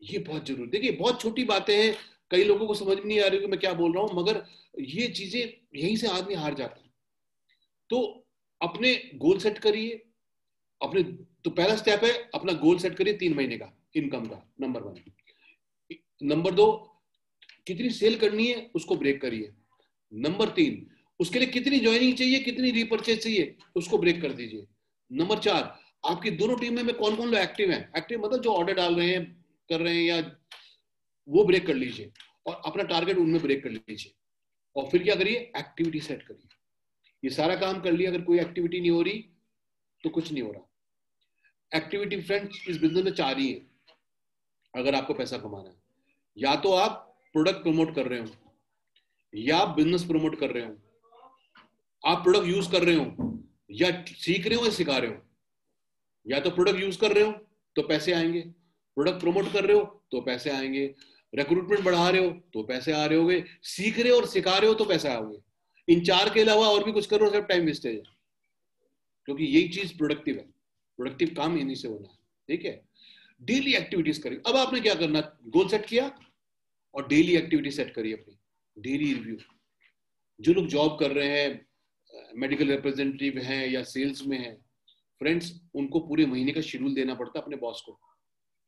ये बहुत जरूरी, देखिए बहुत छोटी बातें हैं, कई लोगों को समझ में नहीं आ रही कि मैं क्या बोल रहा हूं, मगर ये चीजें यहीं से आदमी हार जाता है। तो अपने गोल सेट करिए अपने। तो पहला स्टेप है अपना गोल सेट करिए 3 महीने का इनकम का, नंबर 1। नंबर 2, कितनी सेल करनी है उसको ब्रेक करिए। नंबर 3, उसके लिए कितनी ज्वाइनिंग चाहिए, कितनी रीपर्चेज चाहिए, उसको ब्रेक कर दीजिए। नंबर 4, आपकी दोनों टीम में कौन कौन लोग एक्टिव हैं, एक्टिव मतलब जो ऑर्डर डाल रहे हैं, कर रहे हैं, या वो ब्रेक कर लीजिए और अपना टारगेट उनमें ब्रेक कर लीजिए। और फिर क्या करिए, एक्टिविटी सेट करिए। ये सारा काम कर लिया, अगर कोई एक्टिविटी नहीं हो रही तो कुछ नहीं हो रहा। एक्टिविटी फ्रेंड्स इस बिजनेस में 4 ही है अगर आपको पैसा कमाना है। या तो आप प्रोडक्ट प्रमोट कर रहे हो, या आप बिजनेस प्रमोट कर रहे हो, आप प्रोडक्ट यूज कर रहे हो, या सीख रहे हो या सिखा रहे हो। या तो प्रोडक्ट यूज कर रहे हो तो पैसे आएंगे, प्रोडक्ट प्रमोट कर रहे हो तो पैसे आएंगे, रिक्रूटमेंट बढ़ा रहे हो तो पैसे आ रहे होंगे, सीख रहे हो और सिखा रहे हो तो पैसे आओगे। इन 4 के अलावा और भी कुछ करो सब टाइम वेस्टेज है, क्योंकि यही चीज प्रोडक्टिव है। प्रोडक्टिव काम इन्हीं से होना है, ठीक है। डेली एक्टिविटीज करिए। अब आपने क्या करना, गोल सेट किया और डेली एक्टिविटी सेट करिए अपनी, डेली रिव्यू। जो लोग जॉब कर रहे हैं, मेडिकल रिप्रेजेंटेटिव हैं या सेल्स में हैं, फ्रेंड्स उनको पूरे महीने का शेड्यूल देना पड़ता है अपने बॉस को,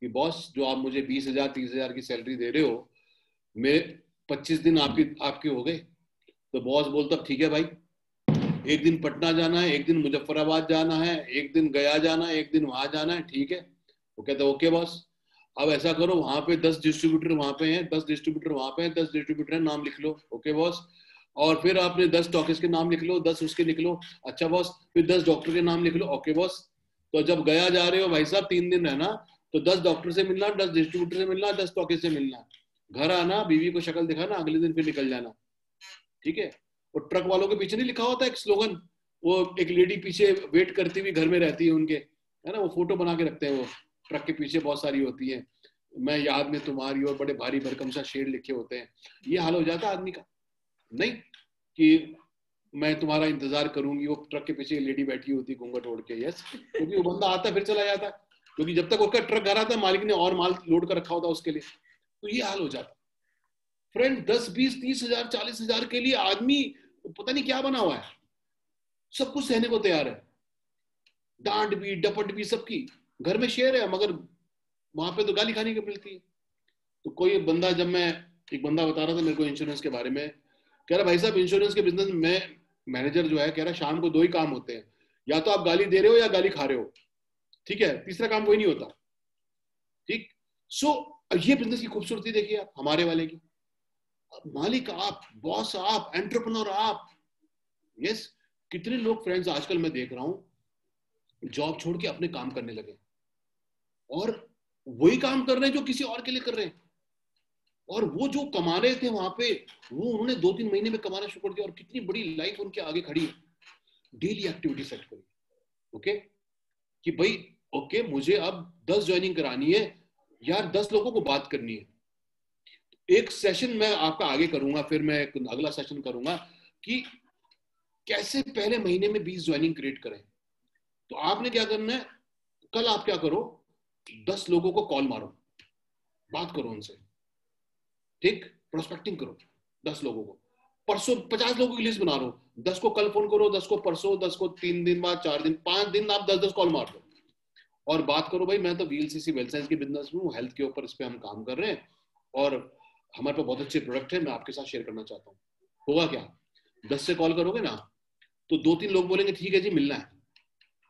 कि बॉस जो आप मुझे 20,000 30,000 की सैलरी दे रहे हो, मेरे 25 दिन आपके हो गए। तो बॉस बोलता ठीक है भाई, एक दिन पटना जाना है, एक दिन मुजफ्फराबाद जाना है, एक दिन गया जाना है, एक दिन वहां जाना है, ठीक है। वो कहता है ओके बॉस। अब ऐसा करो, वहां पे 10 डिस्ट्रीब्यूटर वहां पे हैं, 10 डिस्ट्रीब्यूटर वहां पे हैं, 10 डिस्ट्रीब्यूटर नाम लिख लो, ओके बॉस। और फिर आपने 10 टॉकिस के नाम लिख लो, 10 उसके लिख लो, अच्छा बॉस। फिर 10 डॉक्टर के नाम लिख लो, ओके बॉस। तो जब गया जा रहे हो भाई साहब 3 दिन रहना, तो 10 डॉक्टर से मिलना, 10 डिस्ट्रीब्यूटर से मिलना, 10 टॉकिस से मिलना, घर आना, बीवी को शक्ल दिखाना, अगले दिन फिर निकल जाना, ठीक है। और ट्रक वालों के पीछे नहीं लिखा होता एक स्लोगन, वो एक लेडी पीछे वेट करती हुई घर में रहती है उनके, है ना, वो फोटो बना के रखते हैं, वो ट्रक के पीछे बहुत सारी होती है, मैं याद में तुम्हारी, और बड़े भारी भरकम सा शेर लिखे होते हैं। ये हाल हो जाता है आदमी का, नहीं कि मैं तुम्हारा इंतजार करूंगी, वो ट्रक के पीछे लेडी बैठी होती घूंघट ओढ़ के, यस, क्योंकि वो बंदा आता फिर चला जाता, क्योंकि जब तक उसका ट्रक घर आता है मालिक ने और माल लोड कर रखा होता उसके लिए। तो ये हाल हो जाता फ्रेंड। 10, 20, 30 हजार 40 हजार के लिए आदमी पता नहीं क्या बना हुआ है, सब कुछ सहने को तैयार है, डांट भी डपट भी सबकी, घर में शेर है मगर वहां पे तो गाली खाने की मिलती है। तो कोई बंदा, जब मैं, एक बंदा बता रहा था मेरे को इंश्योरेंस के बारे में, कह रहा भाई साहब इंश्योरेंस के बिजनेस में मैनेजर जो है, कह रहा शाम को 2 ही काम होते हैं, या तो आप गाली दे रहे हो या गाली खा रहे हो, ठीक है, तीसरा काम कोई नहीं होता, ठीक। सो ये बिजनेस की खूबसूरती देखिए आप हमारे वाले की, मालिक आप, बॉस आप, एंटरप्रेन्योर आप, यस। कितने लोग फ्रेंड्स आजकल मैं देख रहा हूं जॉब छोड़ के अपने काम करने लगे, और वही काम कर रहे हैं जो किसी और के लिए कर रहे हैं, और वो जो कमा रहे थे वहां पे, वो उन्होंने 2-3 महीने में कमाना शुरू कर दिया, और कितनी बड़ी लाइफ उनके आगे खड़ी है। डेली एक्टिविटी सेट करिए, ओके, कि भाई ओके मुझे अब 10 ज्वाइनिंग करानी है यार, 10 लोगों को बात करनी है। एक सेशन मैं आपका आगे करूंगा, फिर मैं अगला सेशन करूंगा कि कैसे पहले महीने में 20 ज्वाइनिंग क्रिएट करें। तो आपने क्या करना है, कल आप क्या करो, 10 लोगों को कॉल मारो, बात करो उनसे, ठीक, प्रोस्पेक्टिंग करो 10 लोगों को, परसों 50 लोगों की लिस्ट बना लो, 10 को कल फोन करो, 10 को परसों, 10 को 3 दिन बाद, 4 दिन, 5 दिन आप 10-10 कॉल मार दो, और बात करो भाई मैं तो वीएलसीसी वेल्थ साइंस के बिजनेस में हूँ, हेल्थ के ऊपर इस पे हम काम कर रहे हैं, और हमारे पास बहुत अच्छे प्रोडक्ट है, मैं आपके साथ शेयर करना चाहता हूँ। होगा क्या, 10 से कॉल करोगे ना, तो 2-3 लोग बोलेंगे ठीक है जी मिलना है,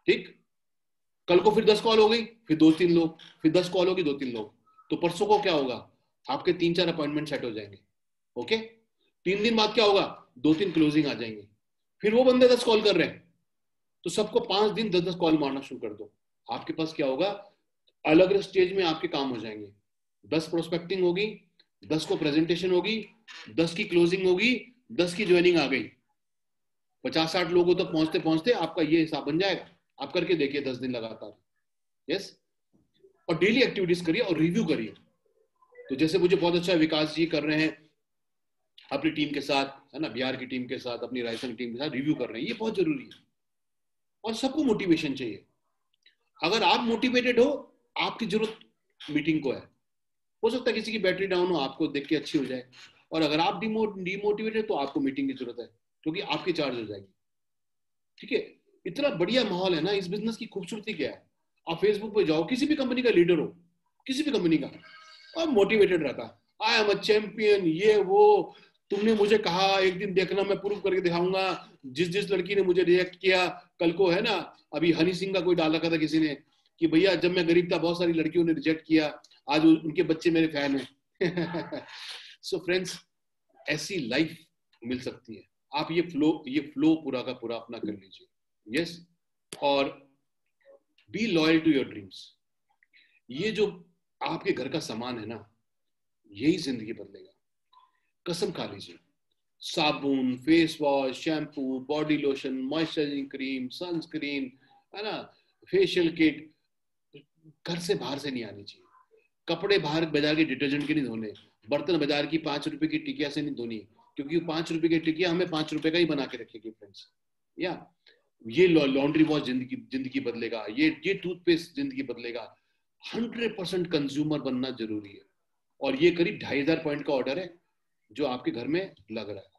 ठीक, कल को फिर 10 कॉल हो गई, फिर 2-3 लोग, फिर 10 कॉल होगी, 2-3 लोग, तो परसों को क्या होगा, आपके 3-4 अपॉइंटमेंट सेट हो जाएंगे, ओके। 3 दिन बाद क्या होगा, 2-3 क्लोजिंग आ जाएंगे, फिर वो बंदे 10 कॉल कर रहे हैं, तो सबको 5 दिन 10-10 कॉल मारना शुरू कर दो। आपके पास क्या होगा, अलग अलग स्टेज में आपके काम हो जाएंगे, 10 प्रोस्पेक्टिंग होगी, 10 को प्रेजेंटेशन होगी, 10 की क्लोजिंग होगी, 10 की ज्वाइनिंग आ गई, 50-60 लोगों तक पहुंचते पहुंचते आपका ये हिसाब बन जाएगा। आप करके देखिए 10 दिन लगातार, यस। और डेली एक्टिविटीज करिए और रिव्यू करिए। तो जैसे मुझे बहुत अच्छा विकास जी कर रहे हैं अपनी टीम के साथ, है ना, बिहार की टीम के साथ, अपनी राजस्थान टीम के साथ रिव्यू कर रहे हैं, ये बहुत जरूरी है। और सबको मोटिवेशन चाहिए। अगर आप मोटिवेटेड हो, आपकी जरूरत मीटिंग को है, हो सकता है किसी की बैटरी डाउन हो, आपको देख के अच्छी हो जाए, और अगर आप डिमोटिवेटेड तो आपको मीटिंग की जरूरत है, क्योंकि आपकी चार्ज हो जाएगी, ठीक है। इतना बढ़िया माहौल है ना, इस बिजनेस की खूबसूरती क्या है, आप फेसबुक पे जाओ, किसी भी कंपनी का लीडर हो, किसी भी कंपनी का, और मोटिवेटेड रहता, आई एम अ चैंपियन, ये वो, तुमने मुझे कहा एक दिन देखना मैं प्रूव करके दिखाऊंगा, जिस जिस लड़की ने मुझे रिजेक्ट किया कल को, है ना, अभी हनी सिंह का कोई डाल रखा था किसी ने कि भैया जब मैं गरीब था बहुत सारी लड़कियों ने रिजेक्ट किया, आज उनके बच्चे मेरे फैन हैं। सो फ्रेंड्स, ऐसी लाइफ मिल सकती है। आप ये फ्लो पूरा का पूरा अपना कर लीजिए, यस। और be loyal to your dreams. ये जो आपके घर का सामान है ना, यही जिंदगी बदलेगा, कसम खा लीजिए। साबुन, face wash, shampoo, body lotion, moisturising cream, sunscreen, है ना, फेशियल किट, घर से बाहर से नहीं आनी चाहिए। कपड़े बाहर बाजार के डिटर्जेंट के नहीं धोने, बर्तन बाजार की 5 रुपए की टिकिया से नहीं धोनी, क्योंकि 5 रुपए की टिकिया हमें 5 रुपए का ही बना के रखेगी फ्रेंड्स। या ये लॉन्ड्री वॉश जिंदगी जिंदगी बदलेगा, ये टूथपेस्ट जिंदगी बदलेगा। 100% कंज्यूमर बनना जरूरी है। और ये करीब 2,500 पॉइंट का ऑर्डर है जो आपके घर में लग रहा है।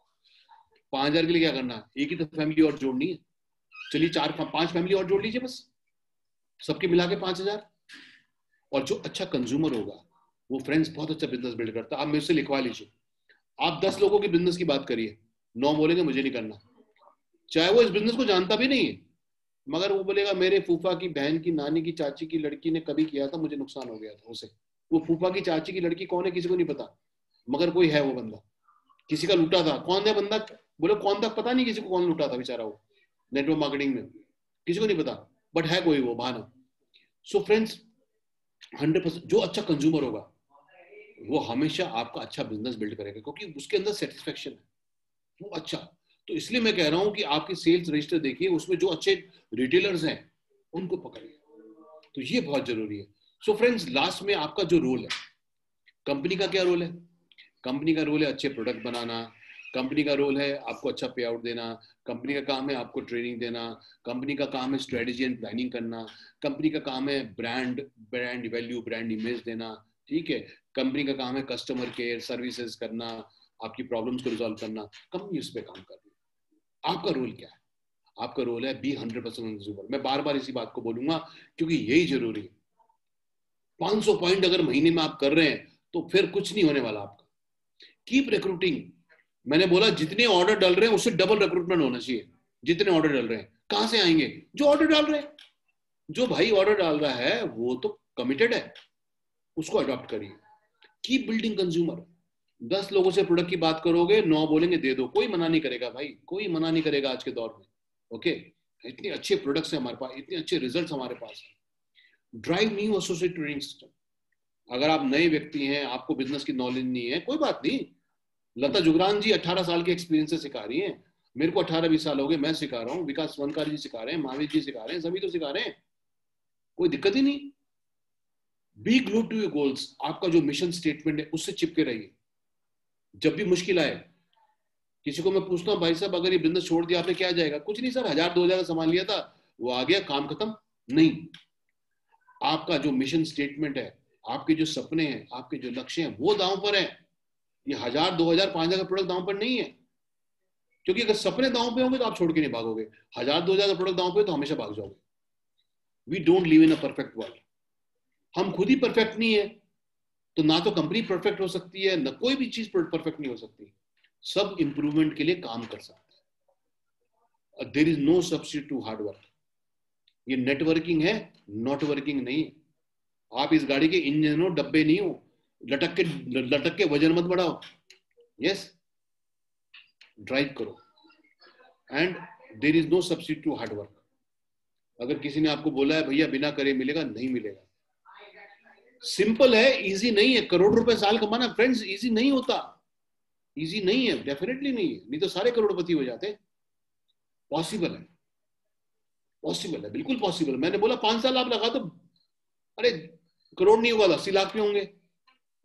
5,000 के लिए क्या करना है, एक ही तो फैमिली और जोड़नी है, चलिए 4-5 फैमिली और जोड़ लीजिए बस, सबके मिला के 5,000। और जो अच्छा कंज्यूमर होगा वो फ्रेंड्स बहुत अच्छा बिजनेस बिल्ड करता है। आप मेरे से लिखवा लीजिए, आप 10 लोगों के बिजनेस की बात करिए, 9 बोलेंगे मुझे नहीं करना, चाहे वो इस बिजनेस को जानता भी नहीं है, मगर वो बोलेगा मेरे फूफा की बहन की नानी की चाची की लड़की ने कभी किया था, मुझे नुकसान हो गया था उसे। वो फूफा की चाची की लड़की कौन है किसी को नहीं पता, मगर कोई है वो बंदा, किसी का लूटा था, कौन है बंदा, बोले कौन था पता नहीं, किसी को कौन लूटा था बेचारा, वो नेटवर्क मार्केटिंग में किसी को नहीं पता, बट है कोई वो बहाना। सो फ्रेंड्स, 100% जो अच्छा कंज्यूमर होगा वो हमेशा आपका अच्छा बिजनेस बिल्ड करेगा, क्योंकि उसके अंदर सेटिस्फेक्शन है, वो अच्छा। तो इसलिए मैं कह रहा हूं कि आपके सेल्स रजिस्टर देखिए, उसमें जो अच्छे रिटेलर्स हैं उनको पकड़िए, तो ये बहुत जरूरी है। सो फ्रेंड्स, लास्ट में आपका जो रोल है, कंपनी का क्या रोल है? कंपनी का रोल है अच्छे प्रोडक्ट बनाना, कंपनी का रोल है आपको अच्छा पे आउट देना, कंपनी का काम है आपको ट्रेनिंग देना, कंपनी का काम है स्ट्रेटेजी एंड प्लानिंग करना, कंपनी का काम है brand brand value, brand image देना, ठीक है। कंपनी का काम है कस्टमर केयर सर्विसेज करना, आपकी प्रॉब्लम्स को रिजॉल्व करना। कंपनी उस पर काम कर रही है। आपका रोल क्या है? आपका रोल है बी 100% कंज्यूमर। मैं बार बार इसी बात को बोलूंगा क्योंकि यही जरूरी है। 500 पॉइंट अगर महीने में आप कर रहे हैं तो फिर कुछ नहीं होने वाला आपका। Keep recruiting. मैंने बोला जितने ऑर्डर डाल रहे हैं उससे डबल रिक्रूटमेंट होना चाहिए। जितने ऑर्डर डाल रहे हैं, कहां से आएंगे? जो ऑर्डर डाल रहे हैं। जो भाई ऑर्डर डाल रहा है वो तो कमिटेड है, उसको अडॉप्ट करिए। Keep building consumer. 10 लोगों से प्रोडक्ट की बात करोगे, 9 बोलेंगे दे दो, कोई मना नहीं करेगा भाई, कोई मना नहीं करेगा आज के दौर में। ओके, इतने अच्छे प्रोडक्ट्स हैं हमारे पास, इतने अच्छे रिजल्ट्स हमारे पास हैं। Drive new associate training system. अगर आप नए व्यक्ति हैं, आपको बिजनेस की नॉलेज नहीं है, कोई बात नहीं। लता जुगरान जी 18 साल के एक्सपीरियंस से सिखा रही हैं, मेरे को 18-20 साल हो गए, मैं सिखा रहा हूँ, विकास वनकार जी सिखा रहे हैं, महावीर जी सिखा रहे हैं, सभी तो सिखा रहे हैं, कोई दिक्कत ही नहीं। Be glued to your goals. आपका जो मिशन स्टेटमेंट है उससे चिपके रहिए। जब भी मुश्किल आए, किसी को मैं पूछता हूँ भाई साहब अगर ये बिजनेस छोड़ दिया आपने क्या जाएगा? कुछ नहीं सर, 1000-2000 का सामान लिया था, वो आ गया, काम खत्म। नहीं, आपका जो मिशन स्टेटमेंट है, आपके जो सपने हैं, आपके जो लक्ष्य हैं, वो दांव पर है। ये 1000-2000-5000 का प्रोडक्ट दांव पर नहीं है। क्योंकि अगर सपने दांव पे होंगे तो आप छोड़ के नहीं भागोगे। 1000-2000 का प्रोडक्ट दांव पे तो हमेशा भाग जाओगे। We don't live in a perfect world. हम खुद ही परफेक्ट नहीं है, तो ना तो कंपनी परफेक्ट हो सकती है, ना कोई भी चीज परफेक्ट नहीं हो सकती। सब इंप्रूवमेंट के लिए काम कर सकते हैं। There is no substitute to hard work. ये नेटवर्किंग है, नॉट वर्किंग नहीं। आप इस गाड़ी के इंजन हो, डब्बे नहीं हो। लटक के वजन मत बढ़ाओ। यस, ड्राइव करो। And there is no substitute to hard work. अगर किसी ने आपको बोला है भैया बिना करे मिलेगा, नहीं मिलेगा। सिंपल है, इजी नहीं है। करोड़ रुपए साल कमाना फ्रेंड्स इजी नहीं होता, इजी नहीं है, डेफिनेटली नहीं है, नहीं तो सारे करोड़पति हो जाते। पॉसिबल है, पॉसिबल है, बिल्कुल पॉसिबल। मैंने बोला 5 साल आप लगा तो अरे करोड़ नहीं होगा, 80 लाख पे होंगे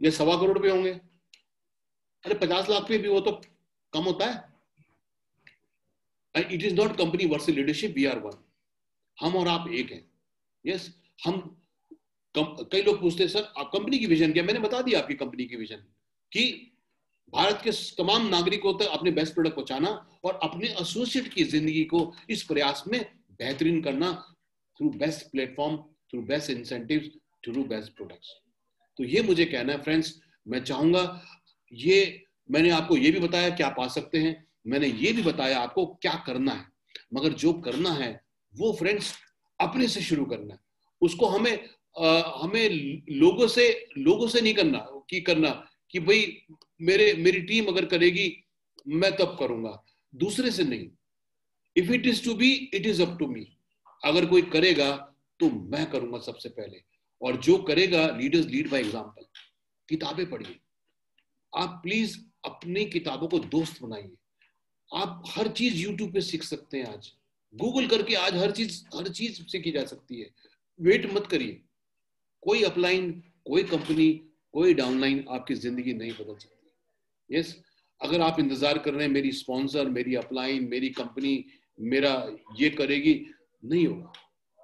या 1.25 करोड़ पे होंगे। अरे 50 लाख पे भी वो तो कम होता है। It is not company versus leadership, we are one. हम और आप एक हैं। यस, हम कई लोग पूछते हैं सर कंपनी की विजन क्या? मैंने बता दिया आपकी कंपनी की विजन कि भारत के तमाम नागरिकों तक अपने बेस्ट प्रोडक्ट पहुंचाना और अपने एसोसिएट की जिंदगी को इस प्रयास में बेहतरीन करना through best platform, through best incentives, through best products. तो ये मुझे कहना है फ्रेंड्स। मैं चाहूंगा, ये मैंने आपको ये भी बताया क्या पा सकते हैं, मैंने ये भी बताया आपको क्या करना है। मगर जो करना है वो फ्रेंड्स अपने से शुरू करना है। उसको हमें लोगों से नहीं करना कि भाई मेरी टीम अगर करेगी मैं तब करूंगा, दूसरे से नहीं। If it is to be, it is up to me. अगर कोई करेगा तो मैं करूंगा सबसे पहले। और जो करेगा, लीडर्स लीड बाय एग्जांपल। किताबें पढ़िए, आप प्लीज अपनी किताबों को दोस्त बनाइए। आप हर चीज यूट्यूब पे सीख सकते हैं। आज गूगल करके आज हर चीज सीखी जा सकती है। वेट मत करिए। कोई अपलाइन, कोई कंपनी, कोई डाउनलाइन आपकी जिंदगी नहीं बदल सकती। यस, अगर आप इंतजार कर रहे हैं मेरी स्पॉन्सर, मेरी अपलाइन, मेरी कंपनी मेरा ये करेगी, नहीं होगा।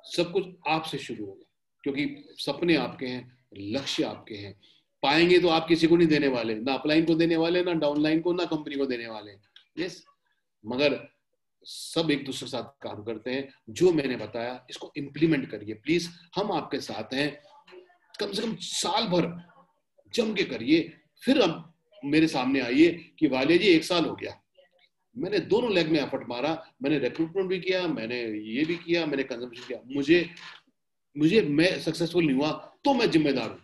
सब कुछ आपसे शुरू होगा, क्योंकि सपने आपके हैं, लक्ष्य आपके हैं। पाएंगे तो आप किसी को नहीं देने वाले, ना अपलाइन को देने वाले, ना डाउनलाइन को, ना कंपनी को देने वाले। यस, मगर सब एक दूसरे के साथ काम करते हैं। जो मैंने बताया इसको इंप्लीमेंट करिए प्लीज। हम आपके साथ हैं। कम से कम साल भर जम के करिए, फिर अब मेरे सामने आइए कि वाले जी 1 साल हो गया, मैंने दोनों लेग में एफर्ट मारा, मैंने रिक्रूटमेंट भी किया, मैंने ये भी किया, मैंने कंजम्पशन किया, मुझे मैं सक्सेसफुल नहीं हुआ तो मैं जिम्मेदार हूं,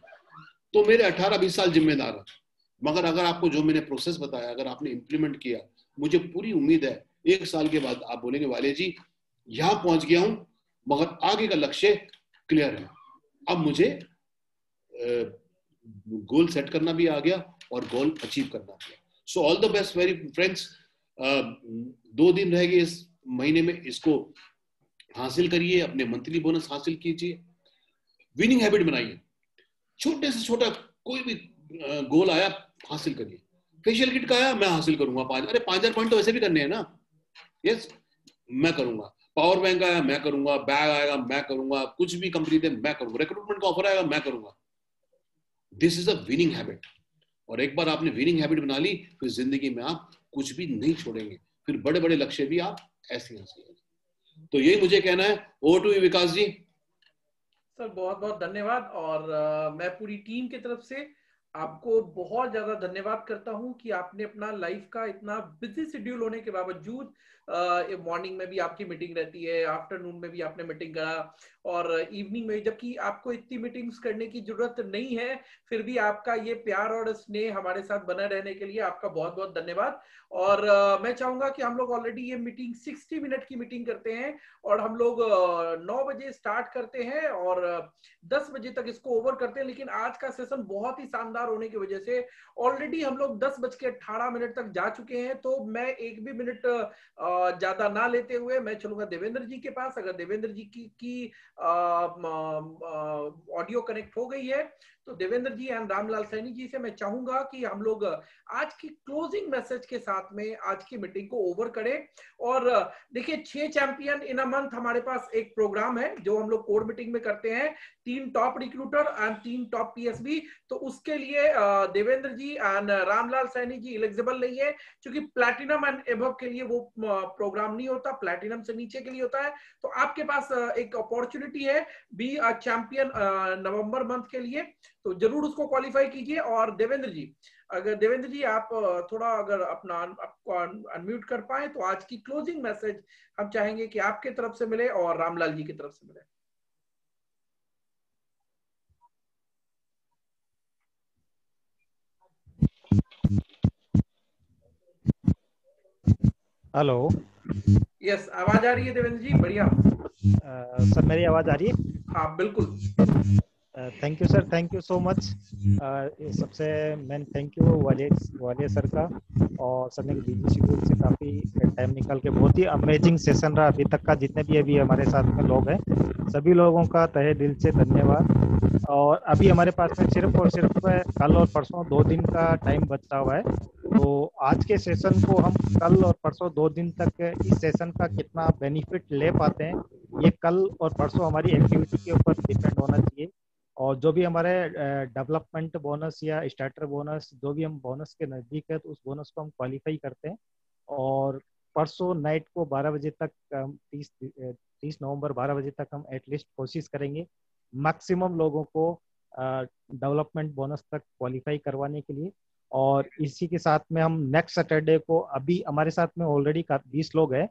तो मेरे 18-20 साल जिम्मेदार है। मगर अगर आपको जो मैंने प्रोसेस बताया अगर आपने इंप्लीमेंट किया, मुझे पूरी उम्मीद है 1 साल के बाद आप बोलेंगे वाले जी यहां पहुंच गया हूं, मगर आगे का लक्ष्य क्लियर है, अब मुझे गोल सेट करना भी आ गया और गोल अचीव करना आ गया। So all the best very friends. 2 दिन रह गए इस महीने में, इसको हासिल करिए, अपने मंथली बोनस हासिल कीजिए, विनिंग हैबिट बनाइए। छोटे से छोटा कोई भी गोल आया हासिल करिए। फेशियल किट का आया, मैं हासिल करूंगा 5,000 पॉइंट तो वैसे भी करने हैं ना, यस मैं करूंगा। पावर बैंक आया मैं करूंगा, बैग आएगा मैं करूंगा, कुछ भी कंपनी दे मैं करूंगा, रिक्रूटमेंट का ऑफर आएगा मैं करूंगा। This is a winning habit. और एक बार आपने विनिंग हैबिट बना ली, फिर जिंदगी में आप कुछ भी नहीं छोड़ेंगे, फिर बड़े बड़े लक्ष्य भी आप ऐसे हासिल करेंगे। तो यही मुझे कहना है। Over to you Vikas ji. Sir बहुत बहुत धन्यवाद। और मैं पूरी टीम की तरफ से आपको बहुत ज्यादा धन्यवाद करता हूं कि आपने अपना लाइफ का इतना बिजी शेड्यूल होने के बावजूद मॉर्निंग में भी आपकी मीटिंग रहती है, आफ्टरनून में भी आपने मीटिंग करा, और इवनिंग में, जबकि आपको इतनी मीटिंग्स करने की जरूरत नहीं है, फिर भी आपका ये प्यार और स्नेह हमारे साथ बना रहने के लिए आपका बहुत बहुत धन्यवाद। और मैं चाहूंगा कि हम लोग ऑलरेडी ये मीटिंग 60 मिनट की मीटिंग करते हैं, और हम लोग 9 बजे स्टार्ट करते हैं और 10 बजे तक इसको ओवर करते हैं। लेकिन आज का सेशन बहुत ही शानदार होने की वजह से ऑलरेडी हम लोग 10:18 तक जा चुके हैं। तो मैं एक भी मिनट ज्यादा ना लेते हुए मैं चलूंगा देवेंद्र जी के पास। अगर देवेंद्र जी की ऑडियो कनेक्ट हो गई है तो देवेंद्र जी एंड रामलाल सैनी जी से मैं चाहूंगा कि हम लोग आज की क्लोजिंग मैसेज के साथ में आज की मीटिंग को ओवर करें। और देखिए 6 चैंपियन इन अ मंथ हमारे पास एक प्रोग्राम है जो हम लोग कोर मीटिंग में करते हैं, 3 top recruiter and 3 top PSB. तो उसके लिए देवेंद्र जी एंड रामलाल सैनी जी एलिजिबल नहीं है, क्योंकि प्लैटिनम एंड एबव के लिए वो प्रोग्राम नहीं होता, प्लैटिनम से नीचे के लिए होता है। तो आपके पास एक अपॉर्चुनिटी है बी चैंपियन नवंबर मंथ के लिए, तो जरूर उसको क्वालिफाई कीजिए। और देवेंद्र जी, अगर देवेंद्र जी आप थोड़ा अगर अपना आपको अनम्यूट कर पाए तो आज की क्लोजिंग मैसेज हम चाहेंगे कि आपके तरफ से मिले और रामलाल जी की तरफ से मिले। हेलो। यस, आवाज आ रही है देवेंद्र जी, बढ़िया। सर मेरी आवाज आ रही है? हाँ बिल्कुल। Thank you sir, thank you so much. सबसे main thank you Walia sir का, और सर ने बिजी शेड्यूल से काफ़ी टाइम निकाल के बहुत ही अमेजिंग सेशन रहा अभी तक का। जितने भी अभी हमारे साथ में लोग हैं सभी लोगों का तहे दिल से धन्यवाद। और अभी हमारे पास में सिर्फ और सिर्फ कल और परसों 2 दिन का टाइम बचा हुआ है। तो आज के सेशन को हम कल और परसों 2 दिन तक इस सेशन का कितना बेनिफिट ले पाते हैं, ये कल और परसों हमारी एक्टिविटी के ऊपर डिपेंड होना चाहिए। और जो भी हमारे डेवलपमेंट बोनस या स्टार्टर बोनस, जो भी हम बोनस के नज़दीक है तो उस बोनस को हम क्वालिफाई करते हैं। और परसों नाइट को 12 बजे तक, 30 नवंबर 12 बजे तक हम एटलीस्ट कोशिश करेंगे मैक्सिमम लोगों को डेवलपमेंट बोनस तक क्वालिफाई करवाने के लिए। और इसी के साथ में हम नेक्स्ट सैटरडे को, अभी हमारे साथ में ऑलरेडी 20 लोग हैं,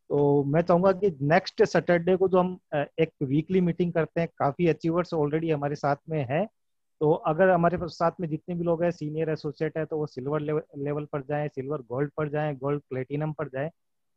तो मैं चाहूंगा कि नेक्स्ट सैटरडे को जो हम एक वीकली मीटिंग करते हैं, काफ़ी अचीवर्स ऑलरेडी हमारे साथ में है। तो अगर हमारे साथ में जितने भी लोग हैं सीनियर एसोसिएट है तो वो सिल्वर लेवल पर जाएं, सिल्वर गोल्ड पर जाएं, गोल्ड प्लेटिनम पर जाएं।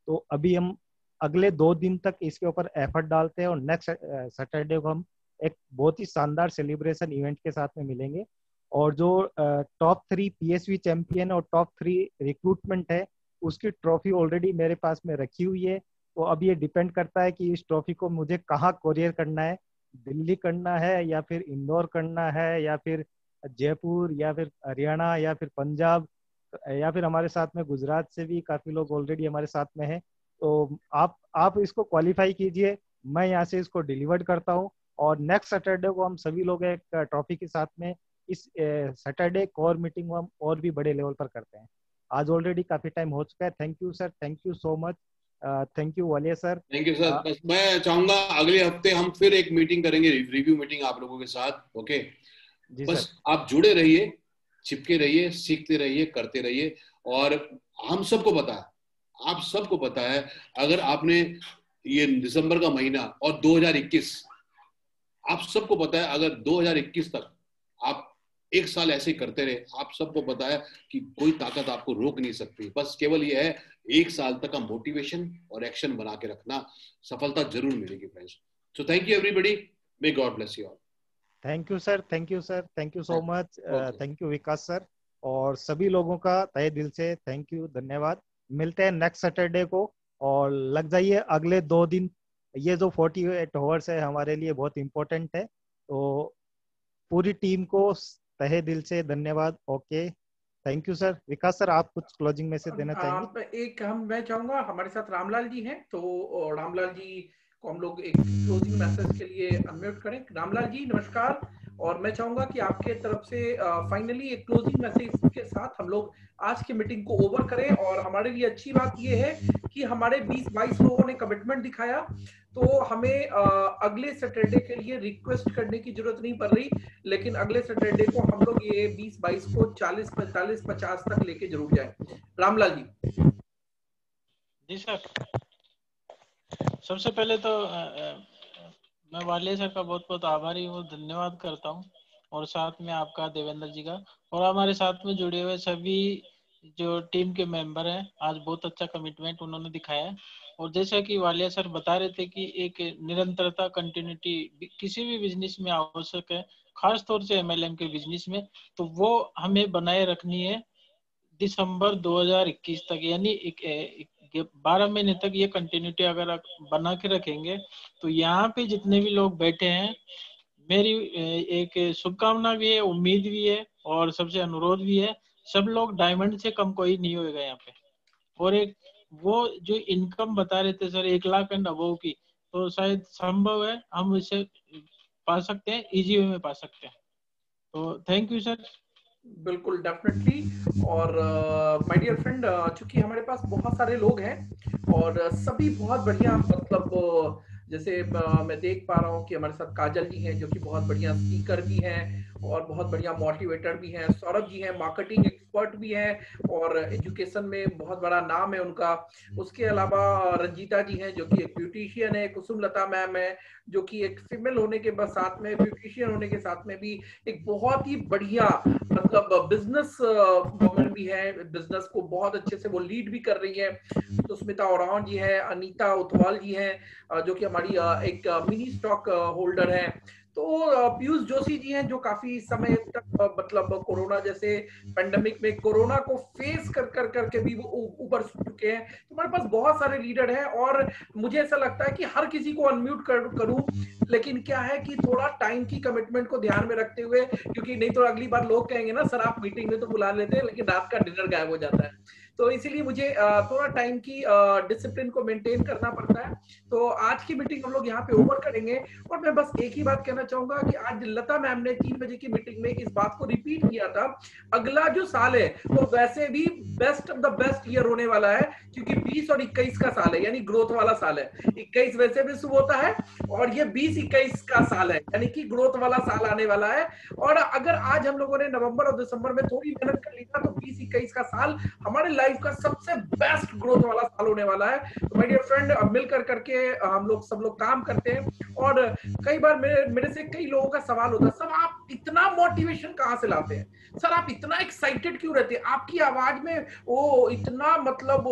तो अभी हम अगले 2 दिन तक इसके ऊपर एफर्ट डालते हैं, और नेक्स्ट सैटरडे को हम एक बहुत ही शानदार सेलिब्रेशन इवेंट के साथ में मिलेंगे। और जो टॉप 3 पीएसवी चैंपियन और टॉप 3 रिक्रूटमेंट है उसकी ट्रॉफी ऑलरेडी मेरे पास में रखी हुई है। तो अब ये डिपेंड करता है कि इस ट्रॉफी को मुझे कहाँ कोरियर करना है, दिल्ली करना है या फिर इंदौर करना है या फिर जयपुर या फिर हरियाणा या फिर पंजाब, या फिर हमारे साथ में गुजरात से भी काफ़ी लोग ऑलरेडी हमारे साथ में हैं। तो आप इसको क्वालिफाई कीजिए, मैं यहाँ से इसको डिलीवर करता हूँ। और नेक्स्ट सैटरडे को हम सभी लोग एक ट्रॉफी के साथ में इस सैटरडे कोर मीटिंग को हम और भी बड़े लेवल पर करते हैं। आज ऑलरेडी काफ़ी टाइम हो चुका है। Thank you sir, thank you so much. Thank you Walia sir. Thank you sir. बस मैं चाहूंगा अगले हफ्ते हम फिर एक मीटिंग करेंगे, रिव्यू मीटिंग आप लोगों के साथ। ओके, जी बस सर। आप जुड़े रहिए, चिपके रहिए, सीखते रहिए, करते रहिए। और हम सबको पता है, आप सबको पता है, अगर आपने ये दिसंबर का महीना और 2021, आप सबको पता है अगर 2021 तक आप एक साल ऐसे ही करते रहे, आप सबको पता है कि कोई ताकत आपको रोक नहीं सकती। बस केवल ये है एक साल तक का मोटिवेशन और एक्शन बना के रखना, सफलता जरूर मिलेगी friends. So thank you everybody, may God bless you all. Thank you sir, thank you sir, thank you so much. Okay, thank you Vikas sir, और सभी लोगों का तहे दिल से थैंक यू, धन्यवाद। मिलते हैं नेक्स्ट सैटरडे को, और लग जाइए अगले 2 दिन। ये जो 48 आवर्स है हमारे लिए बहुत इम्पोर्टेंट है। तो पूरी टीम को तहे दिल से धन्यवाद। Okay, thank you sir. Vikas sir, आप कुछ क्लोजिंग मैसेज देना चाहेंगे? मैं चाहूंगा, हमारे साथ रामलाल जी हैं, तो रामलाल जी को हम लोग एक क्लोजिंग मैसेज के लिए अनम्यूट करें। रामलाल जी नमस्कार, और मैं चाहूंगा कि आपके तरफ से फाइनली एक क्लोजिंग मैसेज के साथ हम लोग आज की मीटिंग को ओवर करें। और हमारे लिए अच्छी बात यह है कि हमारे 20-22 लोगों ने कमिटमेंट दिखाया, तो हमें अगले सैटरडे के लिए रिक्वेस्ट करने की जरूरत नहीं पड़ रही, लेकिन अगले सैटरडे को हम लोग ये 20-22 को 40, 45, 50 तक लेके जरूर जाए। रामलाल जी। जी सर, सबसे पहले तो मैं वालिया सर का बहुत बहुत आभारी हूँ, धन्यवाद करता हूँ, और साथ में आपका देवेंद्र जी का, और हमारे साथ में जुड़े हुए सभी जो टीम के मेंबर हैं। आज बहुत अच्छा कमिटमेंट उन्होंने दिखाया है। और जैसा कि वालिया सर बता रहे थे कि एक निरंतरता, कंटिन्यूटी किसी भी बिजनेस में आवश्यक है, खास तौर से MLM के बिजनेस में, तो वो हमें बनाए रखनी है दिसंबर 2021 तक, यानी 12 महीने तक ये कंटिन्यूटी अगर आप बना के रखेंगे, तो यहाँ पे जितने भी लोग बैठे हैं, मेरी एक शुभकामना भी है, उम्मीद भी है, और सबसे अनुरोध भी है, सब लोग डायमंड से कम कोई नहीं होएगा यहाँ पे। और एक वो जो इनकम बता रहे थे सर 1 लाख एंड अबव की, तो शायद संभव है, हम इसे पा सकते हैं, इजी वे में पा सकते हैं। तो थैंक यू सर। बिल्कुल, डेफिनेटली। और माय डियर फ्रेंड, चूंकि हमारे पास बहुत सारे लोग हैं और सभी बहुत बढ़िया, मतलब जैसे मैं देख पा रहा हूँ कि हमारे साथ काजल जी हैं जो कि बहुत बढ़िया स्पीकर भी हैं और बहुत बढ़िया मोटिवेटर भी हैं, सौरभ जी हैं मार्केटिंग एक्सपर्ट भी हैं और एजुकेशन में बहुत बड़ा नाम है उनका। उसके अलावा रंजीता जी हैं जो कि एक ब्यूटिशियन है, कुसुम लता मैम है जो कि एक फीमेल होने के साथ में, ब्यूटिशियन होने के साथ में भी एक बहुत ही बढ़िया, मतलब बिजनेस वुमन भी है, बिजनेस को बहुत अच्छे से वो लीड भी कर रही है। तो स्मिता ओरान जी है, अनीता उथवाल जी हैं जो कि हमारी एक मिनी स्टॉक होल्डर है। तो पीयूष जोशी जी हैं जो काफी समय तक मतलब कोरोना जैसे पेंडेमिक में कोरोना को फेस कर करके भी वो ऊपर चुके हैं। तो हमारे पास बहुत सारे लीडर हैं और मुझे ऐसा लगता है कि हर किसी को अनम्यूट करूं, लेकिन क्या है कि थोड़ा टाइम की कमिटमेंट को ध्यान में रखते हुए, क्योंकि नहीं तो अगली बार लोग कहेंगे ना सर आप मीटिंग में तो बुला लेते हैं लेकिन रात का डिनर गायब हो जाता है। तो इसीलिए मुझे थोड़ा टाइम की डिसिप्लिन को मेंटेन करना पड़ता है। तो आज की मीटिंग हम लोग यहाँ पे ओवर करेंगे और मैं बस एक ही बात कहना चाहूंगा कि आज लता मैम ने 3 बजे की मीटिंग में इस बात को रिपीट किया था, अगला जो साल है वो वैसे भी best of the best year होने वाला है, क्योंकि 20 और 21 का साल है, यानी ग्रोथ वाला साल है। 21 वैसे भी शुभ होता है और ये 20-21 का साल है, यानी कि ग्रोथ वाला साल आने वाला है। और अगर आज हम लोगों ने नवंबर और दिसंबर में थोड़ी मेहनत कर ली था तो 20-21 का साल हमारे लाइफ का सबसे बेस्ट ग्रोथ वाला साल होने वाला है। तो माय डियर फ्रेंड, मिलकर करके हम लोग सब लोग काम करते हैं। और कई बार मेरे से कई लोगों का सवाल होता है, सर आप इतना मोटिवेशन कहाँ से लाते हैं, सर आप इतना एक्साइटेड क्यों रहते हैं, आपकी आवाज में वो इतना मतलब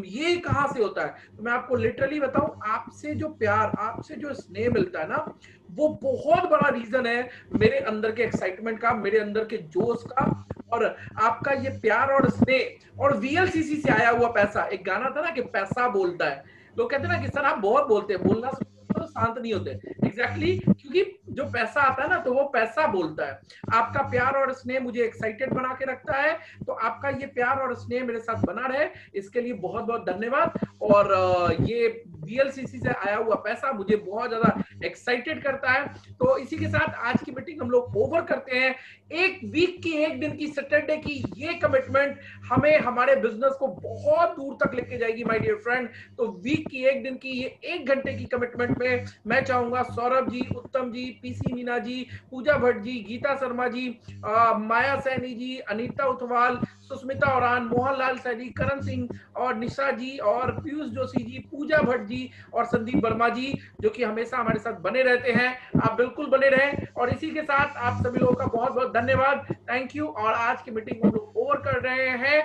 ये कहाँ से होता है। तो मैं आपको लिटरली बताऊं, आपसे जो प्यार, आपसे जो स्नेह मिलता है ना, वो बहुत बड़ा रीजन है मेरे अंदर के एक्साइटमेंट का, मेरे अंदर के जोश का। और आपका ये प्यार और स्नेह और VLCC से आया हुआ पैसा, एक गाना था ना कि पैसा बोलता है, लोग कहते हैं ना कि सर आप बहुत बोलते हैं, बोलना तो शांत नहीं होते। एग्जैक्टली, क्योंकि जो पैसा आता है ना तो वो पैसा बोलता है। आपका प्यार और स्नेह मुझे एक्साइटेड बना के रखता है, तो आपका ये प्यार और स्नेह मेरे साथ बना रहे, इसके लिए बहुत बहुत धन्यवाद। और ये VLCC से आया हुआ पैसा मुझे बहुत ज्यादा एक्साइटेड करता है। तो इसी के साथ आज की मीटिंग हम लोग ओवर करते हैं। एक वीक की, एक दिन की, सैटरडे की ये कमिटमेंट हमें हमारे बिजनेस को बहुत दूर तक लेके जाएगी माय डियर फ्रेंड। तो वीक की, एक दिन की, ये 1 घंटे की कमिटमेंट में मैं चाहूंगा सौरभ जी, उत्तम जी, PC मीना जी, पूजा भट्ट जी, गीता शर्मा जी, माया सैनी जी, अनीता उथवाल, सुस्मिता ओरान, मोहनलाल सैनी, करण सिंह और निशा जी और पीयूष जोशी जी, पूजा भट्ट जी और संदीप वर्मा जी, जो कि हमेशा हमारे साथ बने रहते हैं। आप बिल्कुल बने रहें। और इसी के साथ आप सभी लोगों का बहुत बहुत धन्यवाद, थैंक यू। और आज की मीटिंग हम लोग ओवर कर रहे हैं,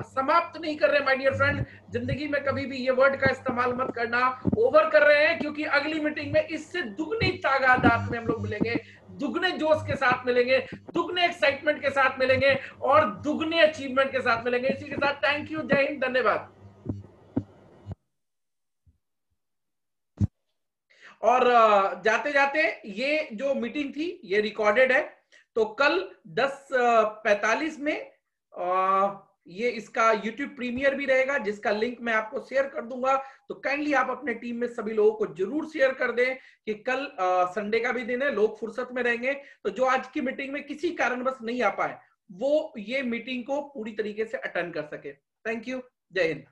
समाप्त नहीं कर रहे माय डियर फ्रेंड। जिंदगी में कभी भी ये वर्ड का इस्तेमाल मत करना, ओवर कर रहे हैं, क्योंकि अगली मीटिंग में इससे दुगनी तादाद में हम लोग मिलेंगे, दुगने जोश के साथ मिलेंगे, दुगने एक्साइटमेंट के साथ मिलेंगे और दुगने अचीवमेंट के साथ मिलेंगे। इसी के साथ थैंक यू, जय हिंद, धन्यवाद। और जाते जाते ये जो मीटिंग थी ये रिकॉर्डेड है, तो कल 10:45 में ये इसका YouTube प्रीमियर भी रहेगा, जिसका लिंक मैं आपको शेयर कर दूंगा। तो काइंडली आप अपने टीम में सभी लोगों को जरूर शेयर कर दें कि कल संडे का भी दिन है, लोग फुर्सत में रहेंगे, तो जो आज की मीटिंग में किसी कारणवश नहीं आ पाए वो ये मीटिंग को पूरी तरीके से अटेंड कर सके। थैंक यू, जय हिंद।